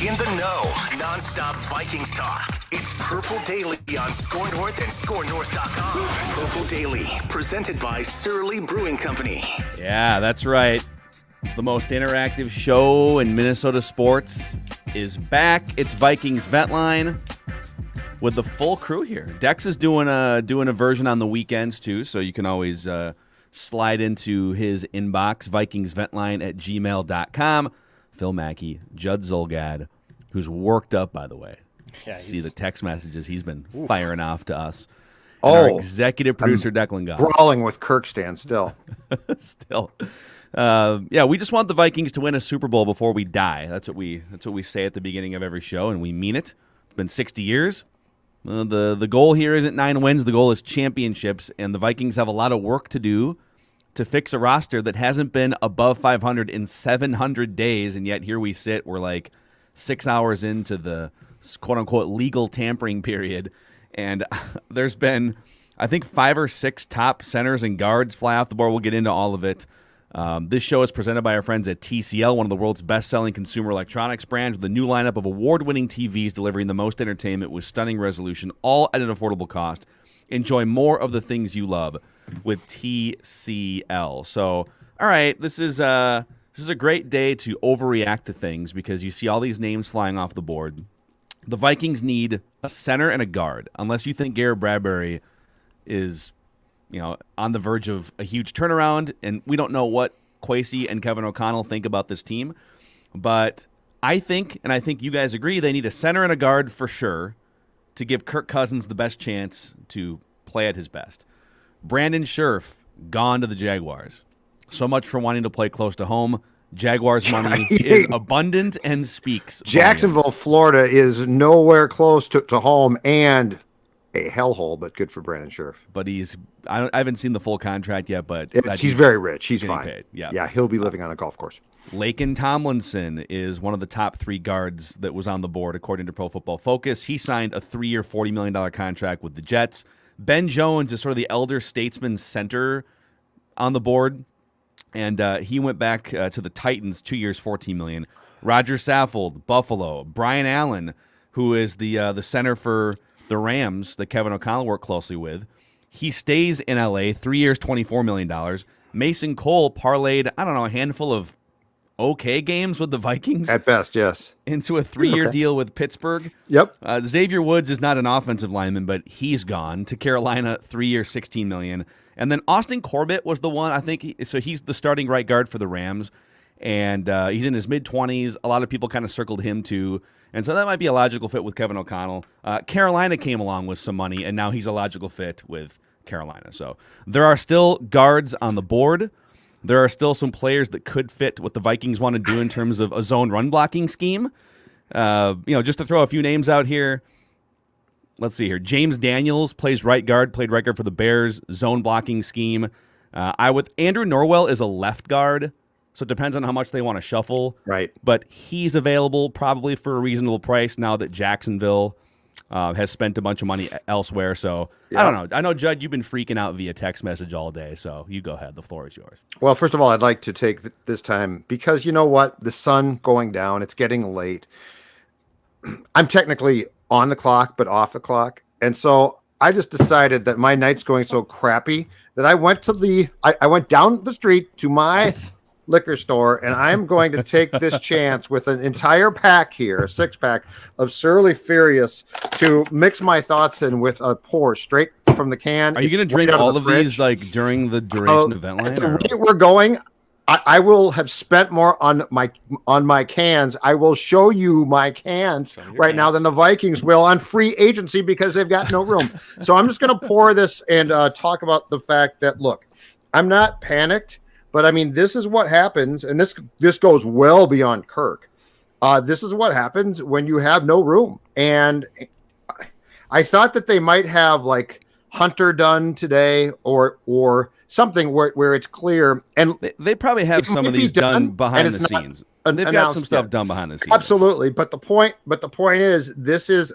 In the know, non-stop Vikings talk. It's Purple Daily on Score North and ScoreNorth.com. Purple Daily, presented by Surly Brewing Company. Yeah, that's right. The most interactive show in Minnesota sports is back. It's Vikings Vent Line with the full crew here. Dex is doing a version on the weekends too, so you can always slide into his inbox, VikingsVentLine@gmail.com. Phil Mackey, Judd Zolgad, who's worked up, by the way. Yeah, see the text messages he's been firing off to us. And our executive producer, Declan Goff. Brawling with Kirkstand still. Still. We just want the Vikings to win a Super Bowl before we die. That's what we say at the beginning of every show, and we mean it. It's been 60 years. The goal here isn't 9 wins. The goal is championships, and the Vikings have a lot of work to do to fix a roster that hasn't been above 500 in 700 days, and yet here we sit. We're like 6 hours into the quote-unquote legal tampering period, and there's been, I think, 5 or 6 top centers and guards fly off the board. We'll get into all of it. This show is presented by our friends at TCL, one of the world's best-selling consumer electronics brands, with a new lineup of award-winning TVs delivering the most entertainment with stunning resolution, all at an affordable cost. Enjoy more of the things you love with TCL. So, all right, this is a great day to overreact to things because you see all these names flying off the board. The Vikings need a center and a guard, unless you think Garrett Bradbury is, on the verge of a huge turnaround, and we don't know what Kwesi and Kevin O'Connell think about this team. But I think, and I think you guys agree, they need a center and a guard for sure to give Kirk Cousins the best chance to play at his best. Brandon Scherf, gone to the Jaguars. So much for wanting to play close to home. Jaguars money is abundant and speaks. Jacksonville, volumes. Florida is nowhere close to home and a hellhole, but good for Brandon Scherf. But I haven't seen the full contract yet, but he's very rich. He's fine. Paid. Yeah, he'll be living on a golf course. Laken Tomlinson is one of the top 3 guards that was on the board, according to Pro Football Focus. He signed a 3-year, $40 million contract with the Jets. Ben Jones is sort of the elder statesman center on the board, and he went back to the Titans, 2 years, $14 million. Roger Saffold, Buffalo. Brian Allen, who is the center for the Rams that Kevin O'Connell worked closely with. He stays in L.A., 3 years, $24 million. Mason Cole parlayed, a handful of okay games with the Vikings. At best, yes. Into a 3-year deal with Pittsburgh. Yep. Xavier Woods is not an offensive lineman, but he's gone to Carolina, 3 years, $16 million. And then Austin Corbett was the one, I think, so he's the starting right guard for the Rams, and he's in his mid-20s. A lot of people kind of circled him too, and so that might be a logical fit with Kevin O'Connell. Carolina came along with some money, and now he's a logical fit with Carolina. So there are still guards on the board. There are still some players that could fit what the Vikings want to do in terms of a zone run blocking scheme. Just to throw a few names out here. Let's see here. James Daniels plays right guard, played right guard for the Bears, zone blocking scheme. Andrew Norwell is a left guard, so it depends on how much they want to shuffle. Right. But he's available probably for a reasonable price now that Jacksonville has spent a bunch of money elsewhere. So I don't know. I know, Judd, you've been freaking out via text message all day, so you go ahead. The floor is yours. Well, first of all, I'd like to take this time because you know what? The sun going down. It's getting late. I'm technically on the clock, but off the clock. And so I just decided that my night's going so crappy that I went to I went down the street to my liquor store, and I'm going to take this chance with an entire pack here, a 6-pack of Surly Furious, to mix my thoughts in with a pour straight from the can. Are you going to drink all of these like during the duration of Ventline? At the rate we're going, I will have spent more on my cans. I will show you my cans now than the Vikings will on free agency because they've got no room. So I'm just going to pour this and talk about the fact that, look, I'm not panicked, but I mean, this is what happens. And this goes well beyond Kirk. This is what happens when you have no room. And I thought that they might have like Hunter done today or something where it's clear, and they probably have some of these done behind the scenes. They've got some stuff done behind the scenes. Absolutely, but the point is, this is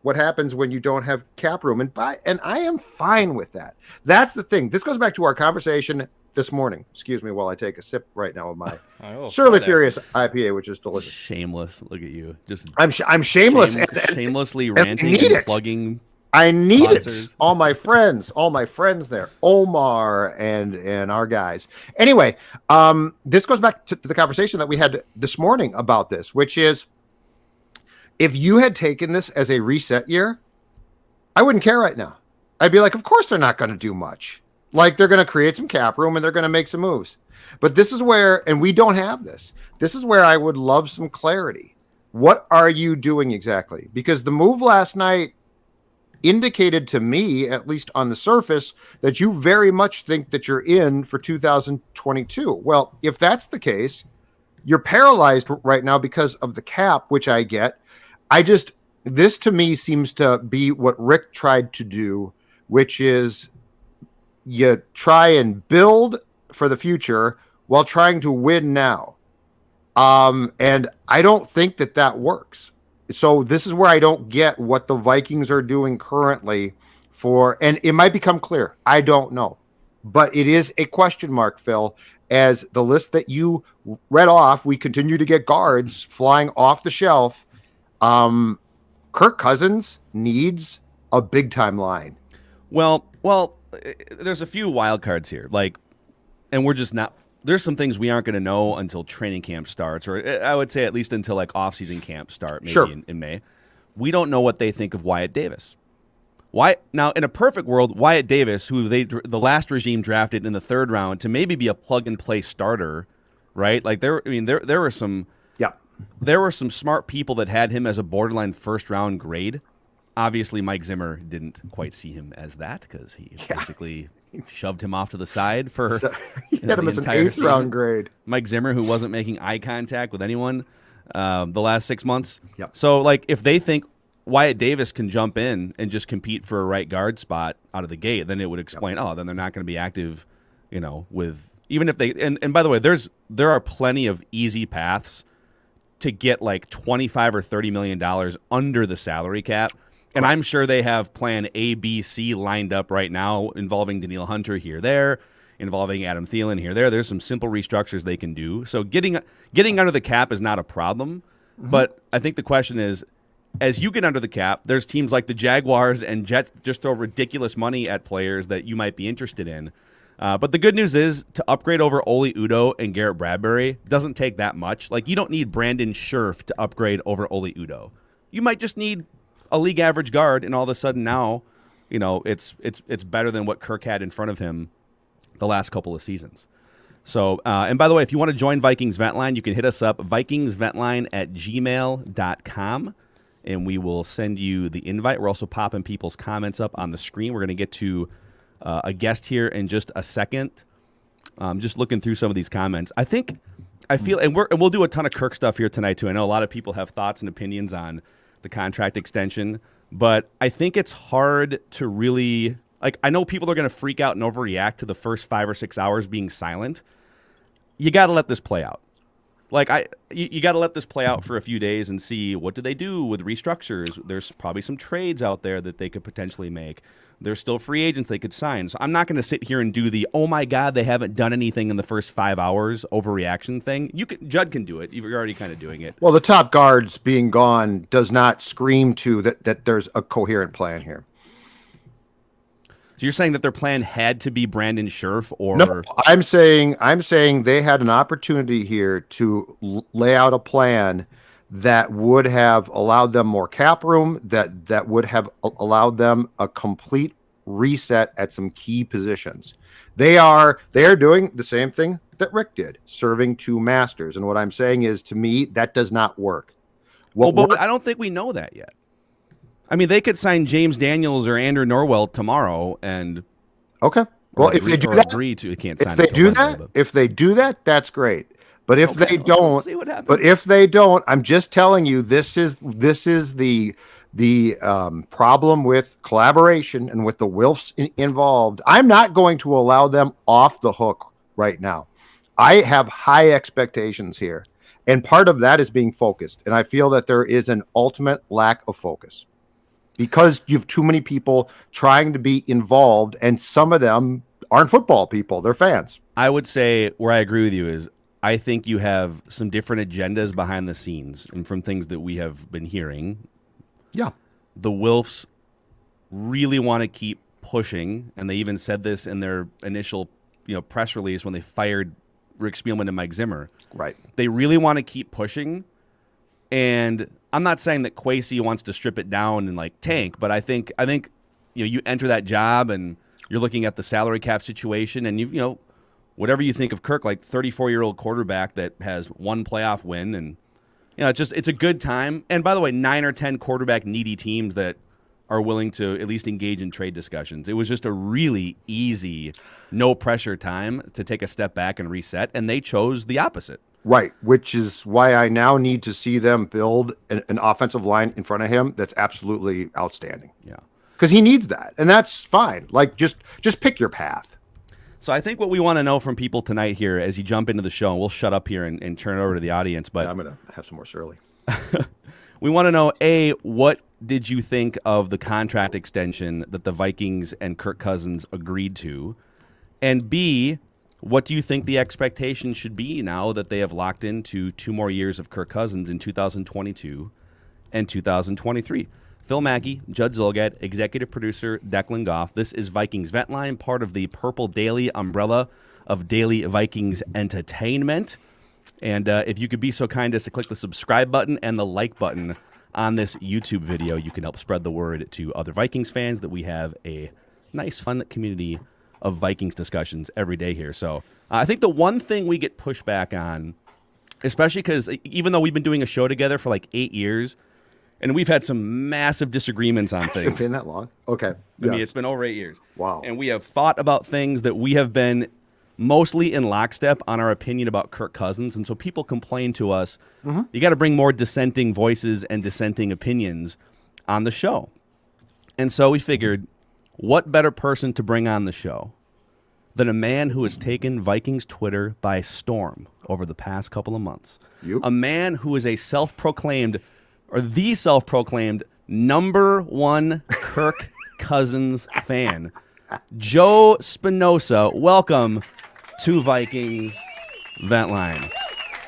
what happens when you don't have cap room, and I am fine with that. That's the thing. This goes back to our conversation this morning. Excuse me while I take a sip right now of my Surly Furious IPA, which is delicious. Shameless. Look at you. Just I'm shameless, shamelessly ranting and plugging. I need sponsors. It. All my friends there, Omar and our guys. Anyway, this goes back to the conversation that we had this morning about this, which is, if you had taken this as a reset year, I wouldn't care right now. I'd be like, of course they're not going to do much. Like, they're going to create some cap room and they're going to make some moves. But this is where, and we don't have this. This is where I would love some clarity. What are you doing exactly? Because the move last night indicated to me, at least on the surface, that you very much think that you're in for 2022. Well, if that's the case, you're paralyzed right now because of the cap, which I get. This to me seems to be what Rick tried to do, which is you try and build for the future while trying to win now. And I don't think that works. So this is where I don't get what the Vikings are doing currently and it might become clear. I don't know, but it is a question mark, Phil, as the list that you read off. We continue to get guards flying off the shelf. Kirk Cousins needs a big time line. Well, there's a few wild cards here, and we're just not. There's some things we aren't going to know until training camp starts, or I would say at least until like off-season camp start, maybe in May. We don't know what they think of Wyatt Davis. Now, in a perfect world, Wyatt Davis, who the last regime drafted in the 3rd round to maybe be a plug-and-play starter, right? Like there were some smart people that had him as a borderline first-round grade. Obviously, Mike Zimmer didn't quite see him as that because he basically shoved him off to the side for he had him as an 8th round grade. Mike Zimmer, who wasn't making eye contact with anyone the last 6 months. Yep. So, like, if they think Wyatt Davis can jump in and just compete for a right guard spot out of the gate, then it would explain, then they're not going to be active, with even if they and by the way, there are plenty of easy paths to get like $25 or $30 million under the salary cap. And I'm sure they have plan A, B, C lined up right now involving Danielle Hunter there, involving Adam Thielen there. There's some simple restructures they can do. So getting under the cap is not a problem. Mm-hmm. But I think the question is, as you get under the cap, there's teams like the Jaguars and Jets that just throw ridiculous money at players that you might be interested in. But the good news is to upgrade over Oli Udoh and Garrett Bradbury doesn't take that much. Like, you don't need Brandon Scherf to upgrade over Oli Udoh. You might just need a league average guard, and all of a sudden now, it's better than what Kirk had in front of him the last couple of seasons. So, and by the way, if you want to join Vikings Ventline, you can hit us up, vikingsventline@gmail.com, and we will send you the invite. We're also popping people's comments up on the screen. We're going to get to a guest here in just a second. Just looking through some of these comments. I feel, and we'll do a ton of Kirk stuff here tonight too. I know a lot of people have thoughts and opinions on the contract extension, but I think it's hard to really, I know people are going to freak out and overreact to the first 5 or 6 hours being silent. You got to let this play out. You got to let this play out for a few days and see what do they do with restructures. There's probably some trades out there that they could potentially make. There's still free agents they could sign. So I'm not going to sit here and do the, oh my God, they haven't done anything in the first 5 hours overreaction thing. Judd can do it. You're already kind of doing it. Well, the top guards being gone does not scream to that there's a coherent plan here. So you're saying that their plan had to be Brandon Scherf, or No, I'm saying they had an opportunity here to lay out a plan that would have allowed them more cap room, that would have allowed them a complete reset at some key positions. They are doing the same thing that Rick did, serving two masters. And what I'm saying is, to me, that does not work. But I don't think we know that yet. I mean, they could sign James Daniels or Andrew Norwell tomorrow, and okay. Well, if they do that, agree to, can't if sign they do that, if they do that, that's great. But if they don't, let's see what happens. But if they don't, I'm just telling you, this is the problem with collaboration and with the Wilfs involved. I'm not going to allow them off the hook right now. I have high expectations here, and part of that is being focused. And I feel that there is an ultimate lack of focus because you have too many people trying to be involved, and some of them aren't football people; they're fans. I would say where I agree with you is, I think you have some different agendas behind the scenes, and from things that we have been hearing. Yeah. The Wilfs really want to keep pushing, and they even said this in their initial, press release when they fired Rick Spielman and Mike Zimmer. Right. They really want to keep pushing, and I'm not saying that Kwesi wants to strip it down and tank, but I think you enter that job and you're looking at the salary cap situation, and whatever you think of Kirk, 34-year-old quarterback that has one playoff win, and it's a good time. And by the way, 9 or 10 quarterback needy teams that are willing to at least engage in trade discussions. It was just a really easy, no pressure time to take a step back and reset, and they chose the opposite. Right, which is why I now need to see them build an offensive line in front of him that's absolutely outstanding. Yeah, because he needs that, and that's fine. Just pick your path. So I think what we want to know from people tonight here as you jump into the show, and we'll shut up here and turn it over to the audience. But I'm going to have some more Surly. We want to know, A, what did you think of the contract extension that the Vikings and Kirk Cousins agreed to? And B, what do you think the expectation should be now that they have locked into 2 more years of Kirk Cousins in 2022 and 2023? Phil Mackey, Judd Zolgad, executive producer Declan Goff. This is Vikings Vent Line, part of the Purple Daily umbrella of Daily Vikings Entertainment. And if you could be so kind as to click the subscribe button and the like button on this YouTube video, you can help spread the word to other Vikings fans that we have a nice, fun community of Vikings discussions every day here. So I think the one thing we get pushback on, especially because even though we've been doing a show together for 8 years, and we've had some massive disagreements on things. Has it been that long? Okay. I mean, it's been over 8 years. Wow. And we have fought about things that we have been mostly in lockstep on our opinion about Kirk Cousins. And so people complain to us, you got to bring more dissenting voices and dissenting opinions on the show. And so we figured, what better person to bring on the show than a man who has taken Vikings Twitter by storm over the past couple of months? You? A man who is the self-proclaimed #1 Kirk Cousins fan. Joe Spinosa, welcome to Vikings Vent Line.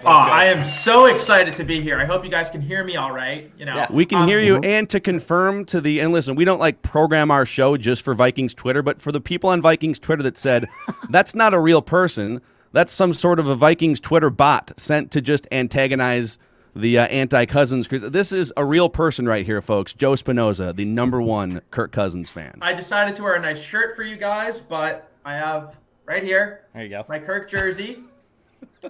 Oh, I am so excited to be here. I hope you guys can hear me all right. We can hear you, and to confirm and listen, we don't program our show just for Vikings Twitter, but for the people on Vikings Twitter that said, that's not a real person, that's some sort of a Vikings Twitter bot sent to just antagonize the anti-Cousins. This is a real person right here, folks. Joe Spinosa, the #1 Kirk Cousins fan. I decided to wear a nice shirt for you guys, but I have right here, there you go, my Kirk jersey.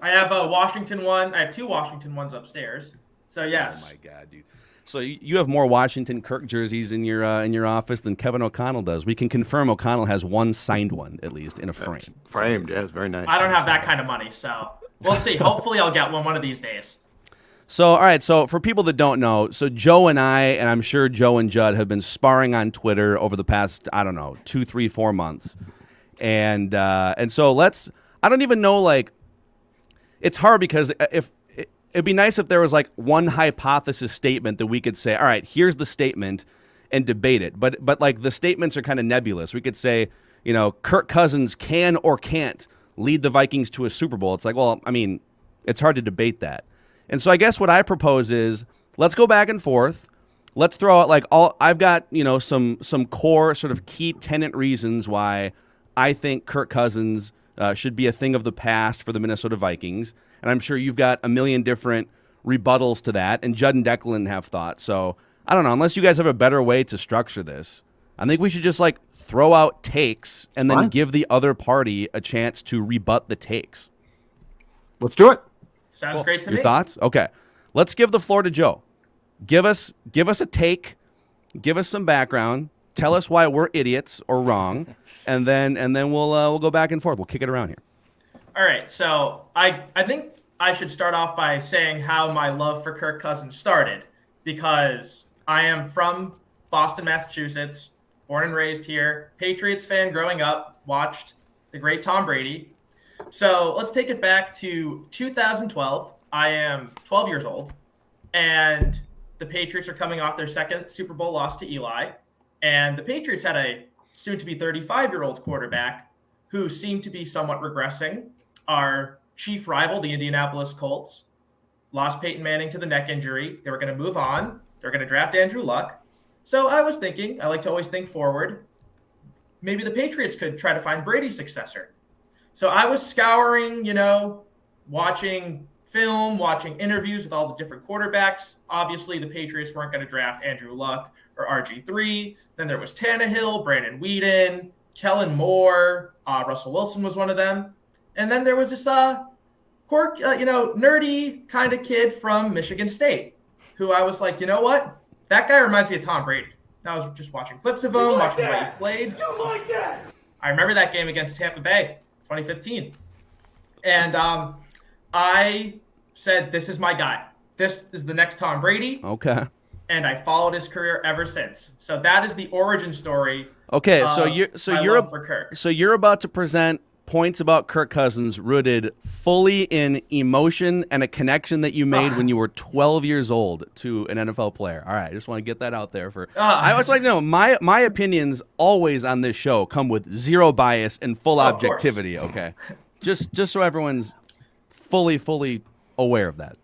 I have a Washington one. I have 2 Washington ones upstairs. So yes. Oh my God, dude. So you have more Washington Kirk jerseys in your office than Kevin O'Connell does. We can confirm O'Connell has one signed one, at least, in a frame. Framed, yeah, it's very nice. I don't have that kind of money, so we'll see. Hopefully I'll get one of these days. So, all right, so for people that don't know, so Joe and I, and I'm sure Joe and Judd, have been sparring on Twitter over the past, 2, 3, 4 months. And so I don't even know, it's hard because it'd be nice if there was one hypothesis statement that we could say, all right, here's the statement, and debate it. But the statements are kind of nebulous. We could say, Kirk Cousins can or can't lead the Vikings to a Super Bowl. It's it's hard to debate that. And so I guess what I propose is, let's go back and forth. let's throw out like all. I've got some core sort of key tenant reasons why I think Kirk Cousins should be a thing of the past for the Minnesota Vikings, and I'm sure you've got a million different rebuttals to that, and Judd and Declan have thoughts. So I don't know, unless you guys have a better way to structure this, I think we should just like throw out takes and then give the other party a chance to rebut the takes. Let's do it. Sounds great to me. Your thoughts? Okay. Let's give the floor to Joe. Give us a take, give us some background, tell us why we're idiots or wrong, and then we'll go back and forth. We'll kick it around here. All right. So I think I should start off by saying how my love for Kirk Cousins started, because I am from Boston, Massachusetts, born and raised here, Patriots fan growing up, watched the great Tom Brady. So let's take it back to 2012. I am 12 years old, and the Patriots are coming off their second Super Bowl loss to Eli, and the Patriots had a soon-to-be 35-year-old quarterback who seemed to be somewhat regressing. Our chief rival, the Indianapolis Colts, lost Peyton Manning to the neck injury. They were going to move on. They're going to draft Andrew Luck. So I was thinking, I like to always think forward, maybe the Patriots could try to find Brady's successor. So I was scouring, watching film, watching interviews with all the different quarterbacks. Obviously, the Patriots weren't going to draft Andrew Luck or RG3. Then there was Tannehill, Brandon Weeden, Kellen Moore, Russell Wilson was one of them. And then there was this nerdy kind of kid from Michigan State who I was like, you know what? That guy reminds me of Tom Brady. I was just watching clips of him, watching the way he played. You like that? I remember that game against Tampa Bay, 2015. And I said, this is my guy. This is the next Tom Brady. Okay. And I followed his career ever since. So that is the origin story. Okay, so you're about to present points about Kirk Cousins rooted fully in emotion and a connection that you made when you were 12 years old to an NFL player. All right, I just want to get that out there. I always like to know my opinions always on this show come with zero bias and full objectivity. Okay, just so everyone's fully aware of that.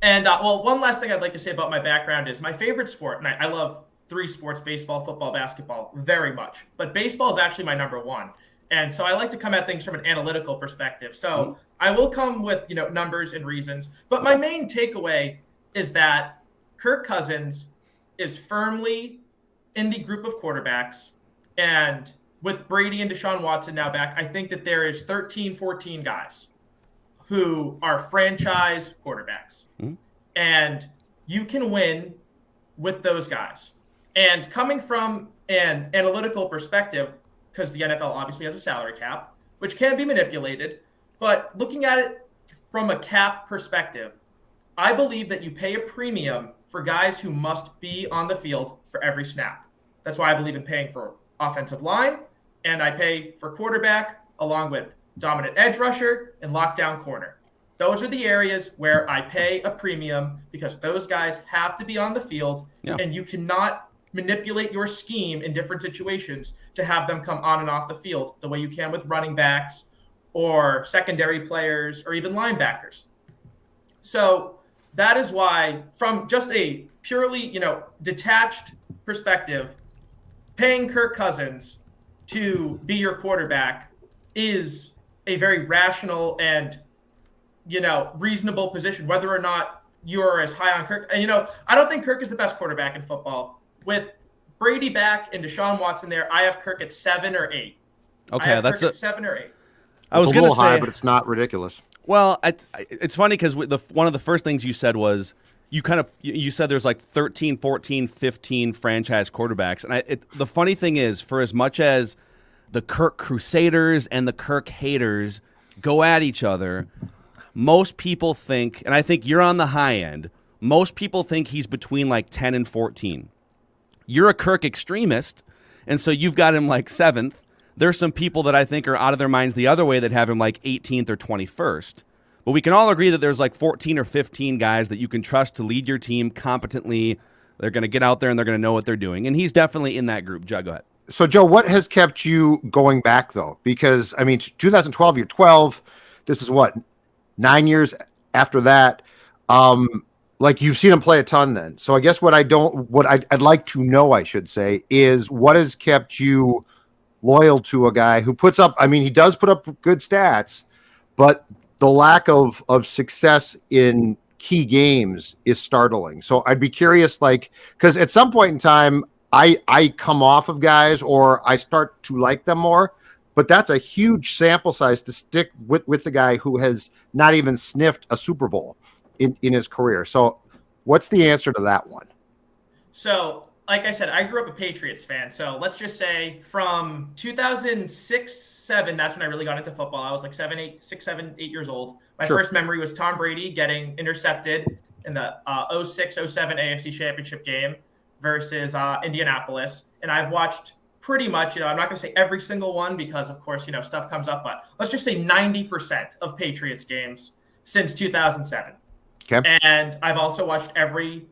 And one last thing I'd like to say about my background is my favorite sport, and I love three sports: baseball, football, basketball, very much. But baseball is actually my number one. And so I like to come at things from an analytical perspective. So I will come with, numbers and reasons. But my main takeaway is that Kirk Cousins is firmly in the group of quarterbacks. And with Brady and Deshaun Watson now back, I think that there is 13, 14 guys who are franchise quarterbacks. And you can win with those guys. And coming from an analytical perspective, because the NFL obviously has a salary cap, which can be manipulated. But looking at it from a cap perspective, I believe that you pay a premium for guys who must be on the field for every snap. That's why I believe in paying for offensive line, and I pay for quarterback along with dominant edge rusher and lockdown corner. Those are the areas where I pay a premium because those guys have to be on the field, and you cannot manipulate your scheme in different situations to have them come on and off the field the way you can with running backs or secondary players or even linebackers. So that is why, from just a purely, detached perspective, paying Kirk Cousins to be your quarterback is a very rational and, reasonable position, whether or not you're as high on Kirk. And, I don't think Kirk is the best quarterback in football. With Brady back and Deshaun Watson there, I have Kirk at 7 or 8. Okay, that's Kirk at 7 or 8. I was going to say, high, but it's not ridiculous. Well, it's funny because one of the first things you said was you said there's like 13, 14, 15 franchise quarterbacks, and the funny thing is, for as much as the Kirk Crusaders and the Kirk haters go at each other, most people think, and I think you're on the high end, most people think he's between like 10 and 14. You're a Kirk extremist, and so you've got him like 7th. There's some people that I think are out of their minds the other way that have him like 18th or 21st. But we can all agree that there's like 14 or 15 guys that you can trust to lead your team competently. They're going to get out there and they're going to know what they're doing. And he's definitely in that group. Judd, go ahead. So, Joe, what has kept you going back, though? Because, 2012, you're 12. This is what, 9 years after that. like you've seen him play a ton then. So I guess I'd like to know, I should say, is what has kept you loyal to a guy who puts up, I mean, he does put up good stats, but the lack of success in key games is startling. So I'd be curious, like, because at some point in time, I come off of guys or I start to like them more, but that's a huge sample size to stick with the guy who has not even sniffed a Super Bowl in his career. So what's the answer to that one? So, like I said, I grew up a Patriots fan. So let's just say from 2006, 7, that's when I really got into football. I was like 6, 7, 8 years old. My first memory was Tom Brady getting intercepted in the 06-07 AFC Championship game versus Indianapolis. And I've watched pretty much, I'm not going to say every single one because, of course, stuff comes up. But let's just say 90% of Patriots games since 2007. Okay. And I've also watched every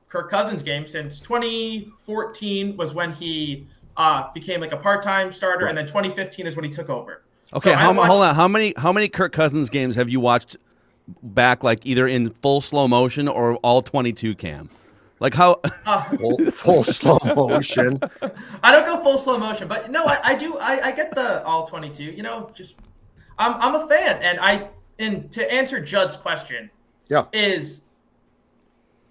Kirk Cousins game since 2014 was when he became like a part-time starter, and then 2015 is when he took over. Okay, so hold on. How many Kirk Cousins games have you watched back, like either in full slow motion or all 22 cam? Like how full slow motion? I don't go full slow motion, but no, I do. I get the all 22. Just I'm a fan, and to answer Judd's question,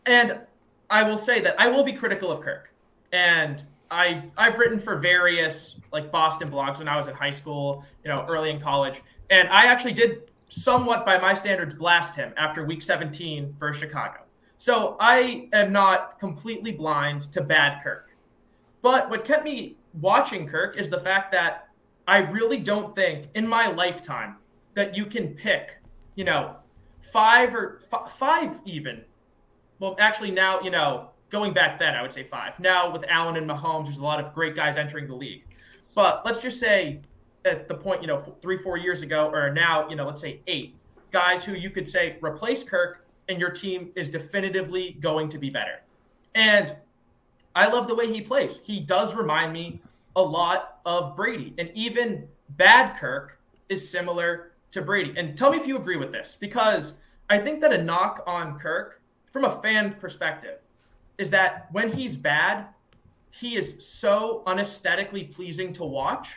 and I will say that I will be critical of Kirk, and I've written for various like Boston blogs when I was in high school, early in college, and I actually did somewhat by my standards blast him after Week 17 versus Chicago. So I am not completely blind to bad Kirk, but what kept me watching Kirk is the fact that I really don't think in my lifetime that you can pick, 5 even. Well, actually now, going back then, I would say 5. Now with Allen and Mahomes, there's a lot of great guys entering the league. But let's just say at the point, 3-4 years ago, or now, let's say 8 guys who you could say replace Kirk and your team is definitively going to be better. And I love the way he plays. He does remind me a lot of Brady. And even bad Kirk is similar to Brady. And tell me if you agree with this, because I think that a knock on Kirk from a fan perspective is that when he's bad, he is so unesthetically pleasing to watch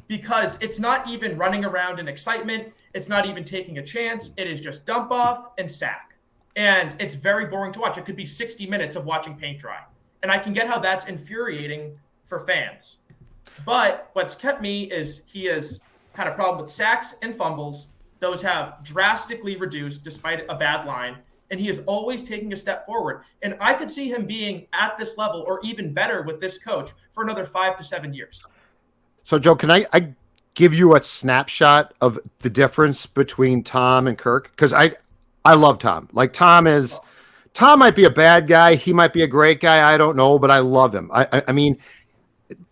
because it's not even running around in excitement. It's not even taking a chance. It is just dump off and sack. And it's very boring to watch. It could be 60 minutes of watching paint dry. And I can get how that's infuriating for fans. But what's kept me is he has had a problem with sacks and fumbles. Those have drastically reduced despite a bad line. And he is always taking a step forward. And I could see him being at this level or even better with this coach for another 5 to 7 years. So, Joe, can I give you a snapshot of the difference between Tom and Kirk? Because I love Tom. Like Tom might be a bad guy. He might be a great guy. I don't know, but I love him. I mean,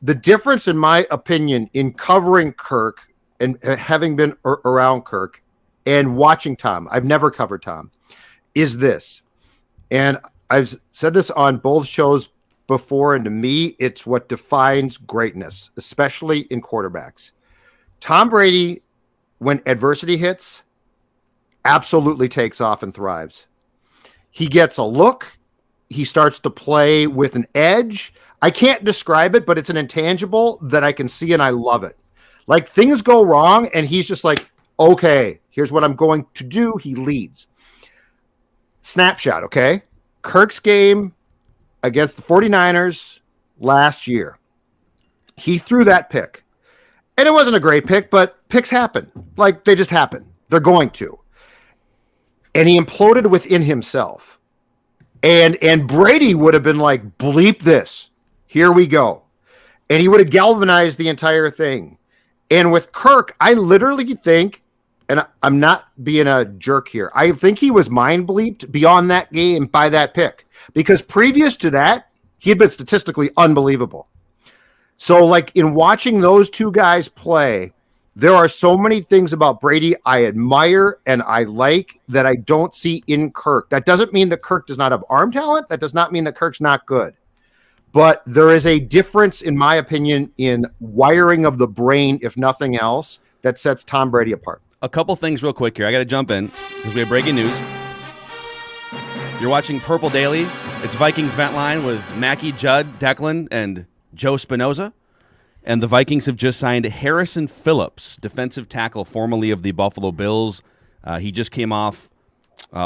the difference, in my opinion, in covering Kirk and having been around Kirk and watching Tom, I've never covered Tom, is this. And I've said this on both shows before, and to me, it's what defines greatness, especially in quarterbacks. Tom Brady, when adversity hits, absolutely takes off and thrives. He gets a look. He starts to play with an edge. I can't describe it, but it's an intangible that I can see, and I love it. Like things go wrong, and he's just like, okay, here's what I'm going to do. He leads. Snapshot, okay? Kirk's game against the 49ers last year. He threw that pick. And it wasn't a great pick, but picks happen. Like they just happen. They're going to. And he imploded within himself. And Brady would have been like, bleep this. Here we go. And he would have galvanized the entire thing. And with Kirk, I literally think, and I'm not being a jerk here, I think he was mind bleeped beyond that game by that pick. Because previous to that, he had been statistically unbelievable. So like in watching those two guys play, there are so many things about Brady I admire and I like that I don't see in Kirk. That doesn't mean that Kirk does not have arm talent. That does not mean that Kirk's not good. But there is a difference, in my opinion, in wiring of the brain, if nothing else, that sets Tom Brady apart. A couple things real quick here. I got to jump in because we have breaking news. You're watching Purple Daily. It's Vikings Vent Line with Mackie, Judd, Declan, and Joe Spinosa. And the Vikings have just signed Harrison Phillips, defensive tackle formerly of the Buffalo Bills. He just came off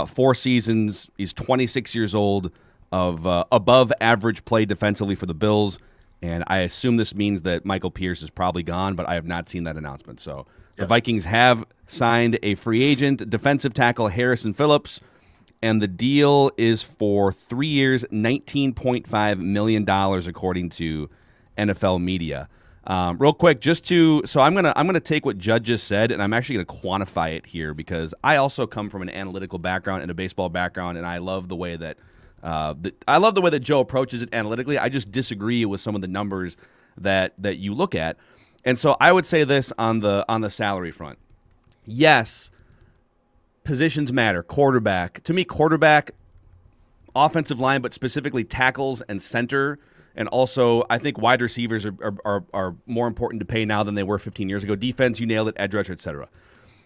4 seasons. He's 26 years old of above average play defensively for the Bills. And I assume this means that Michael Pierce is probably gone, but I have not seen that announcement. So the Vikings have signed a free agent, defensive tackle Harrison Phillips, and the deal is for 3 years, $19.5 million, according to NFL media. Real quick, so I'm gonna take what Judd just said, and I'm actually gonna quantify it here because I also come from an analytical background and a baseball background, and I love the way that Joe approaches it analytically. I just disagree with some of the numbers that you look at, and so I would say this on the salary front. Yes, positions matter. Quarterback, to me, offensive line, but specifically tackles and center. And also, I think wide receivers are more important to pay now than they were 15 years ago. Defense, you nailed it, edge rusher, et cetera.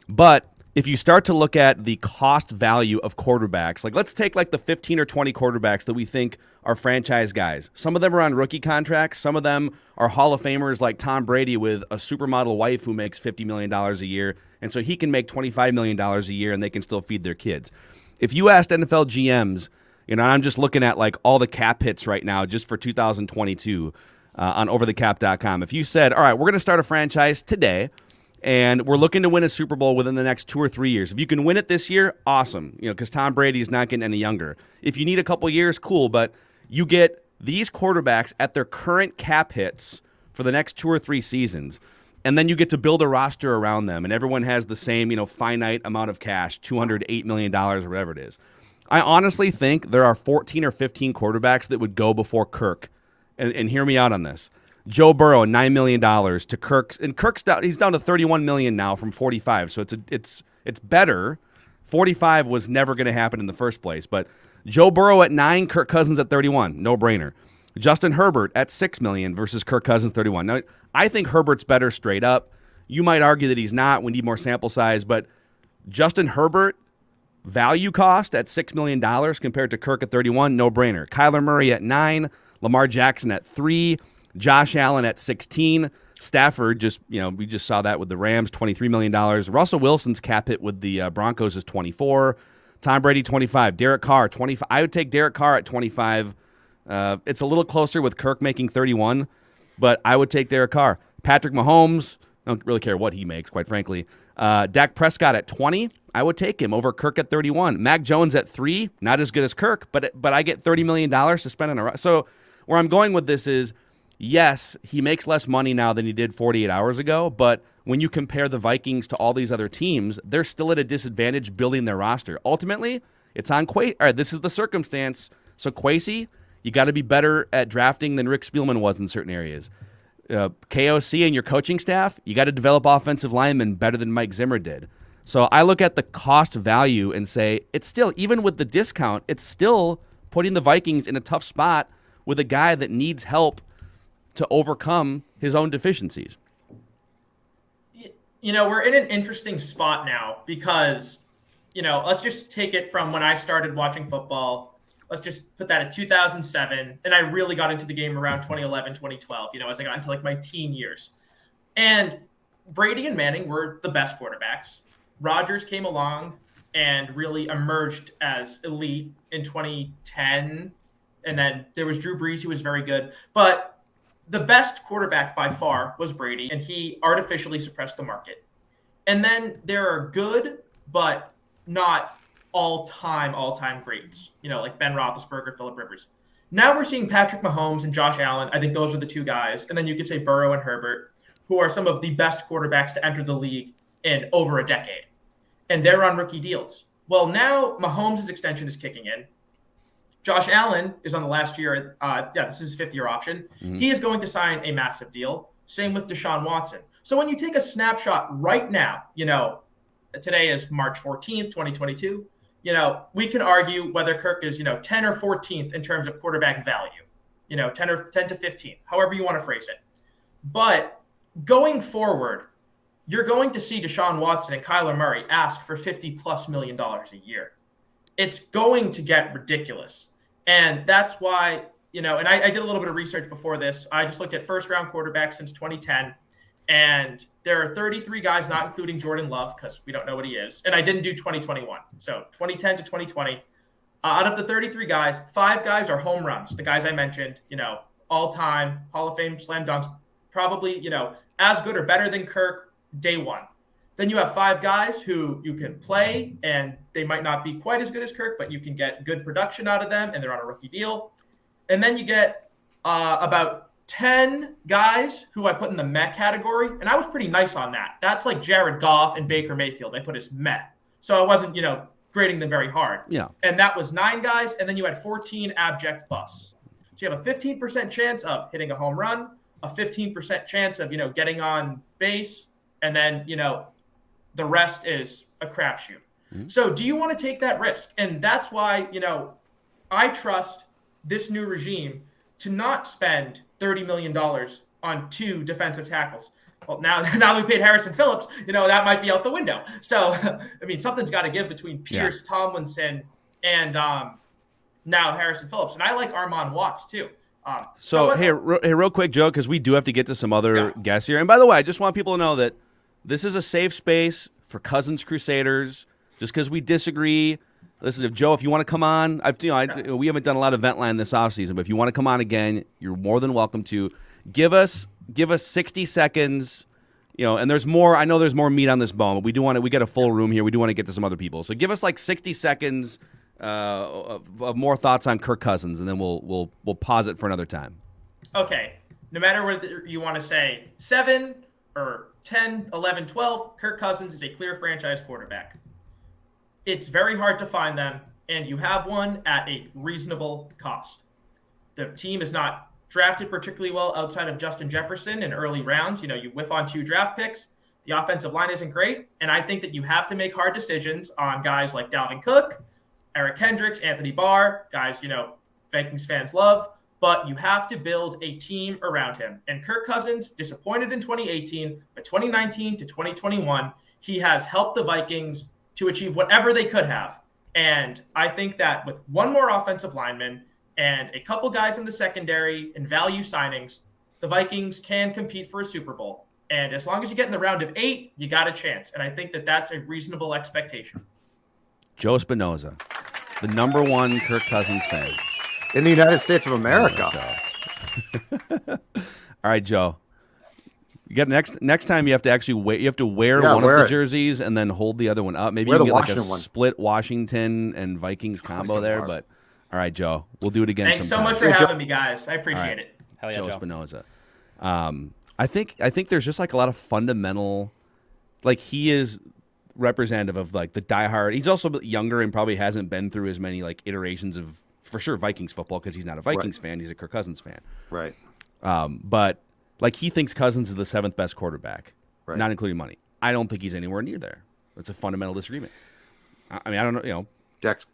But if you start to look at the cost value of quarterbacks, like let's take like the 15 or 20 quarterbacks that we think are franchise guys. Some of them are on rookie contracts. Some of them are Hall of Famers like Tom Brady with a supermodel wife who makes $50 million a year. And so he can make $25 million a year and they can still feed their kids. If you asked NFL GMs, I'm just looking at like all the cap hits right now just for 2022 on overthecap.com. If you said, all right, we're going to start a franchise today and we're looking to win a Super Bowl within the next 2 or 3 years. If you can win it this year, awesome, because Tom Brady is not getting any younger. If you need a couple years, cool, but you get these quarterbacks at their current cap hits for the next 2 or 3 seasons, and then you get to build a roster around them, and everyone has the same, finite amount of cash, $208 million or whatever it is. I honestly think there are 14 or 15 quarterbacks that would go before Kirk. And hear me out on this. Joe Burrow, $9 million to Kirk's. And Kirk's down, he's down to $31 million now from 45. So it's better. 45 was never going to happen in the first place. But Joe Burrow at 9, Kirk Cousins at 31. No brainer. Justin Herbert at $6 million versus Kirk Cousins 31. Now, I think Herbert's better straight up. You might argue that he's not. We need more sample size. But Justin Herbert, value cost at $6 million compared to Kirk at 31, no brainer. Kyler Murray at 9, Lamar Jackson at 3, Josh Allen at 16, Stafford we just saw that with the Rams, $23 million. Russell Wilson's cap hit with the Broncos is 24, Tom Brady 25, Derek Carr 25. I would take Derek Carr at 25. It's a little closer with Kirk making 31, but I would take Derek Carr. Patrick Mahomes, I don't really care what he makes, quite frankly. Dak Prescott at 20. I would take him over Kirk at 31. Mac Jones at 3, not as good as Kirk, but I get $30 million to spend on a. So where I'm going with this is, yes, he makes less money now than he did 48 hours ago, but when you compare the Vikings to all these other teams, they're still at a disadvantage building their roster. Ultimately, it's on Kwesi. All right, this is the circumstance. So Kwesi, you got to be better at drafting than Rick Spielman was in certain areas. KOC and your coaching staff, you got to develop offensive linemen better than Mike Zimmer did. So I look at the cost value and say it's still, even with the discount, it's still putting the Vikings in a tough spot with a guy that needs help to overcome his own deficiencies. We're in an interesting spot now because, let's just take it from when I started watching football. Let's just put that at 2007. And I really got into the game around 2011, 2012, as I got into like my teen years. And Brady and Manning were the best quarterbacks. Rodgers came along and really emerged as elite in 2010. And then there was Drew Brees, who was very good. But the best quarterback by far was Brady, and he artificially suppressed the market. And then there are good, but not all-time greats, like Ben Roethlisberger, Phillip Rivers. Now we're seeing Patrick Mahomes and Josh Allen. I think those are the two guys. And then you could say Burrow and Herbert, who are some of the best quarterbacks to enter the league in over a decade. And they're on rookie deals. Well, now Mahomes' extension is kicking in. Josh Allen is on the last year. This is his 5th-year option. Mm-hmm. He is going to sign a massive deal. Same with Deshaun Watson. So when you take a snapshot right now, today is March 14th, 2022. We can argue whether Kirk is, 10 or 14th in terms of quarterback value, 10 to 15, however you want to phrase it. But going forward, you're going to see Deshaun Watson and Kyler Murray ask for $50+ million a year. it's going to get ridiculous. And that's why, and I did a little bit of research before this. I just looked at first-round quarterbacks since 2010, and there are 33 guys, not including Jordan Love, because we don't know what he is. And I didn't do 2021. So 2010 to 2020. Out of the 33 guys, 5 guys are home runs. The guys I mentioned, all-time Hall of Fame slam dunks, probably, as good or better than Kirk day one. Then you have 5 guys who you can play, and they might not be quite as good as Kirk, but you can get good production out of them, and they're on a rookie deal. And then you get about 10 guys who I put in the meh category, and I was pretty nice on that. That's like Jared Goff and Baker Mayfield. I put as meh. So I wasn't, grading them very hard. Yeah. And that was 9 guys, and then you had 14 abject busts. So you have a 15% chance of hitting a home run, a 15% chance of, getting on base, and then, the rest is a crapshoot. Mm-hmm. So do you want to take that risk? And that's why, I trust this new regime to not spend $30 million on 2 defensive tackles. Well, now that we paid Harrison Phillips, that might be out the window. So, I mean, something's got to give between Pierce, Tomlinson, and now Harrison Phillips. And I like Armon Watts, too. Hey, real quick, Joe, because we do have to get to some other guests here. And by the way, I just want people to know that this is a safe space for Cousins Crusaders. Just because we disagree, listen, if you want to come on, we haven't done a lot of Ventline this offseason, but if you want to come on again, you're more than welcome to. Give us 60 seconds, and there's more. I know there's more meat on this bone, but we got a full room here. We do want to get to some other people. So give us like 60 seconds of more thoughts on Kirk Cousins, and then we'll pause it for another time. Okay. No matter whether you want to say 7 or 10, 11, 12, Kirk Cousins is a clear franchise quarterback. It's very hard to find them, and you have one at a reasonable cost. The team is not drafted particularly well outside of Justin Jefferson in early rounds. You whiff on 2 draft picks. The offensive line isn't great, and I think that you have to make hard decisions on guys like Dalvin Cook, Eric Kendricks, Anthony Barr, guys, Vikings fans love, but you have to build a team around him. And Kirk Cousins, disappointed in 2018, but 2019 to 2021, he has helped the Vikings to achieve whatever they could have. And I think that with one more offensive lineman and a couple guys in the secondary and value signings, the Vikings can compete for a Super Bowl. And as long as you get in the round of 8, you got a chance. And I think that that's a reasonable expectation. Joe Spinosa, the number 1 Kirk Cousins fan in the United States of America. All right, Joe. You got next time you have to actually wear. You have to wear one of the jerseys and then hold the other one up. Maybe you can get like a split Washington and Vikings combo there. But all right, Joe, we'll do it again. Thanks so much for having me, guys. I appreciate it. Hell yeah, Joe Spinosa. I think there's just like a lot of fundamental, like he is representative of like the diehard. He's also younger and probably hasn't been through as many like iterations of, for sure, Vikings football, because he's not a Vikings fan. He's a Kirk Cousins fan. Right. But like he thinks Cousins is the 7th best quarterback, right, not including money. I don't think he's anywhere near there. It's a fundamental disagreement. I mean, I don't know, Dex.